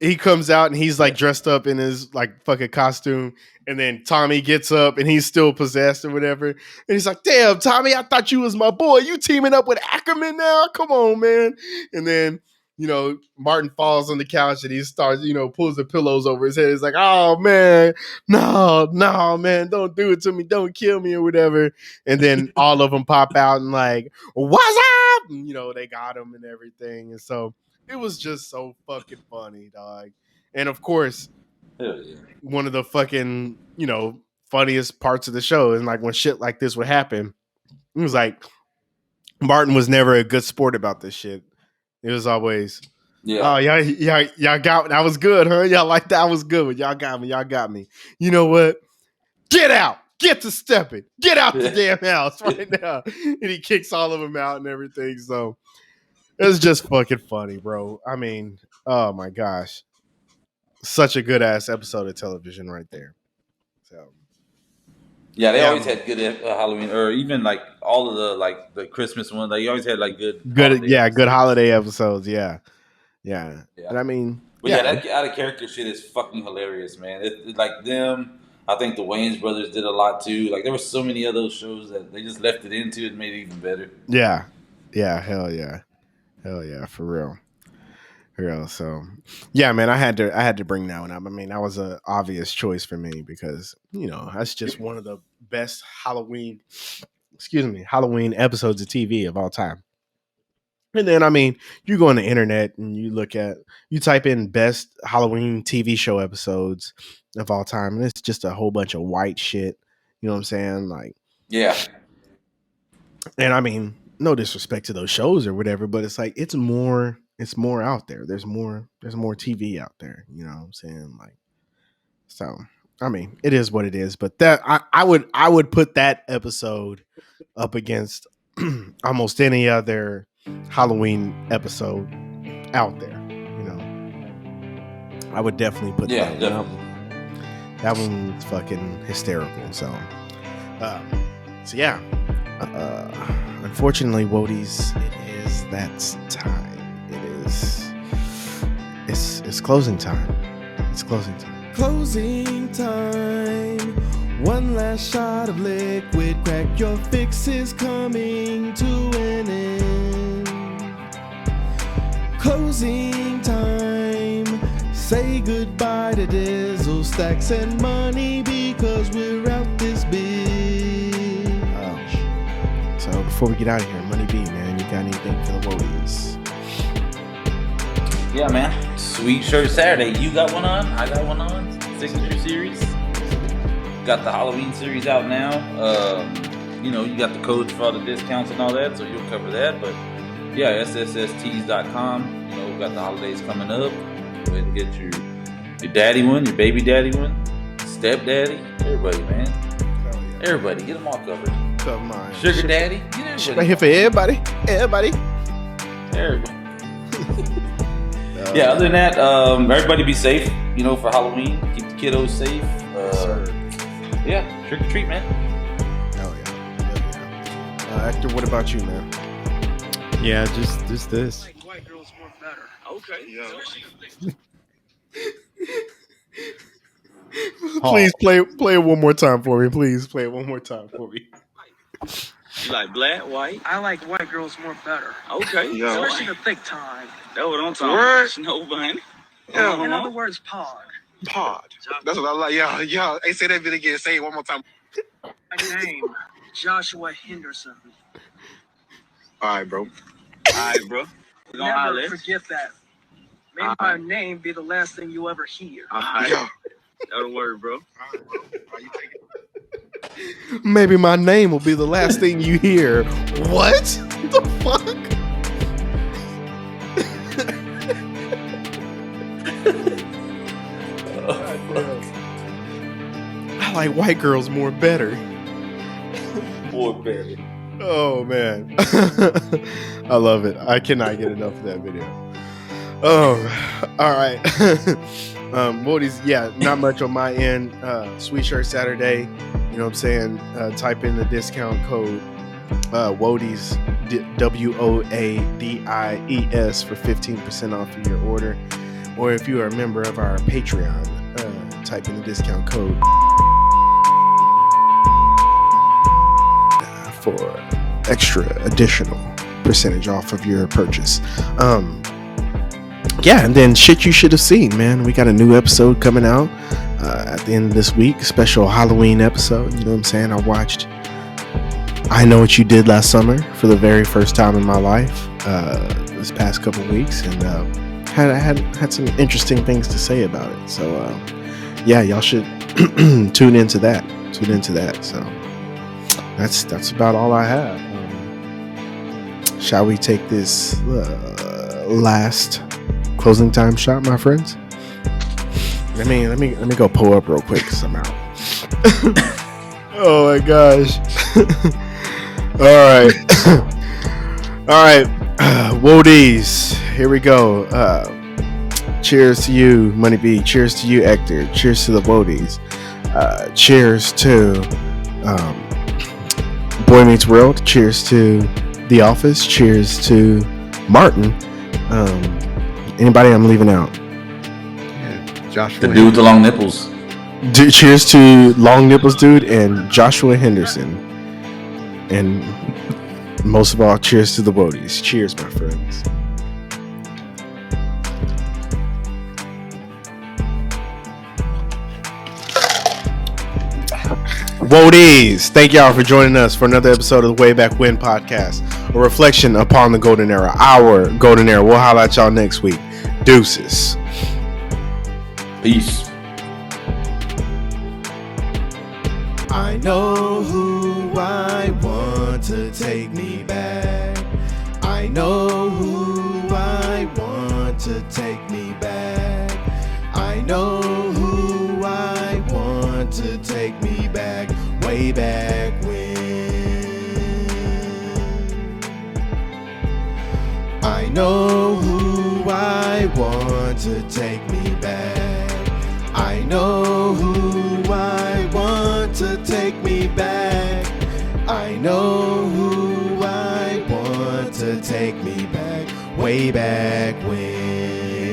He comes out and he's like dressed up in his like fucking costume, and then Tommy gets up and he's still possessed or whatever. And he's like, "Damn, Tommy, I thought you was my boy. You teaming up with Ackerman now? Come on, man!" And then you know Martin falls on the couch and he starts, you know, pulls the pillows over his head. He's like, "Oh man, no, man, don't do it to me, don't kill me or whatever." And then all of them pop out and like, "What's up?" And, you know, they got him and everything, and so. It was just so fucking funny, dog. And of course, one of the fucking, you know, funniest parts of the show is like when shit like this would happen. It was like Martin was never a good sport about this shit. It was always, oh, y'all got me. That was good, huh? Y'all like that was good. Y'all got me. You know what? Get out. Get to stepping. Get out the damn house right now. And he kicks all of them out and everything. So it's just fucking funny, bro. I mean, oh my gosh. Such a good ass episode of television right there. So yeah, they always had good Halloween, or even like all of the Christmas ones. They always had like good holiday episodes. Yeah. And I mean, but that out of character shit is fucking hilarious, man. It like them. I think the Wayans brothers did a lot too. Like there were so many of those shows that they just left it into and made it even better. Yeah, hell yeah, for real. So, yeah, man, I had to bring that one up. I mean, that was an obvious choice for me because you know that's just one of the best Halloween episodes of TV of all time. And then, I mean, you go on the internet and you type in best Halloween TV show episodes of all time, and it's just a whole bunch of white shit. You know what I'm saying? Like, yeah. And I mean, no disrespect to those shows or whatever, but it's like it's more out there. There's more TV out there. You know what I'm saying? Like, so I mean, it is what it is. But that I would put that episode up against almost any other Halloween episode out there. You know, I would definitely put that one up. That one's fucking hysterical. So yeah. Unfortunately, Wodies, it is that time. It's closing time. It's closing time. Closing time. One last shot of liquid crack. Your fix is coming to an end. Closing time. Say goodbye to Dizzle Stax and money because we're out this big. So before we get out of here, Money B, man, you got anything for the Wodies? Yeah, man. Sweet Shirt Saturday. You got one on. I got one on. Signature series. Got the Halloween series out now. You know, you got the codes for all the discounts and all that, so you'll cover that. But yeah, SSSTees.com. You know, we got the holidays coming up. Go ahead and get your daddy one, your baby daddy one, stepdaddy, everybody, man. Everybody, get them all covered. Come on. Sugar daddy, right here for everybody. Everybody. Yeah, other than that, everybody be safe, you know, for Halloween. Keep the kiddos safe. Yeah, trick or treat, man. Hell yeah. Hector, what about you, man? Yeah, just this. White girls more better. Okay. Yeah. Please play it one more time for me. Please play it one more time for me. You like black, white? I like white girls more better. Okay. Yeah. Especially the thick time. That's what I'm talking about. Snow bunny. Yeah. In other words, pod. Pod. That's what I like. Yeah. Hey, say that bit again. Say it one more time. My name, Joshua Henderson. All right, bro. Never forget that. May my name be the last thing you ever hear. Yeah. That'll work, bro. Maybe my name will be the last thing you hear. What the fuck? I like white girls more better. More better. Oh man. I love it. I cannot get enough of that video. Oh, all right. Wodies, yeah, not much on my end. Sweet Shirt Saturday, you know what I'm saying? Type in the discount code Wodies, WOADIES for 15% off of your order. Or if you are a member of our Patreon, type in the discount code for extra additional percentage off of your purchase. Yeah, and then shit you should have seen, man. We got a new episode coming out at the end of this week, special Halloween episode. You know what I'm saying? I watched I Know What You Did Last Summer for the very first time in my life this past couple weeks, and had some interesting things to say about it. So yeah, y'all should tune into that. So that's about all I have. Shall we take this last closing time shot, my friends? Let me go pull up real quick because I'm out. Oh my gosh. All right. Wodies, here we go. Cheers to you, Money B. Cheers to you, Hector. Cheers to the Wodies. Cheers to Boy Meets World. Cheers to The Office. Cheers to Martin. Anybody I'm leaving out? Yeah, Joshua. The dude with the long nipples. Cheers to Long Nipples Dude and Joshua Henderson. And most of all, cheers to the Wodies. Cheers, my friends. Wodies, thank y'all for joining us for another episode of the Way Back When podcast, a reflection upon the golden era, our golden era. We'll holla at y'all next week. Deuces. Peace. I know who I want to take me back. I know who I want to take me back. I know who I want to take me back, way back when. I know who I want to take me back. I know who I want to take me back. I know who I want to take me back, way back when.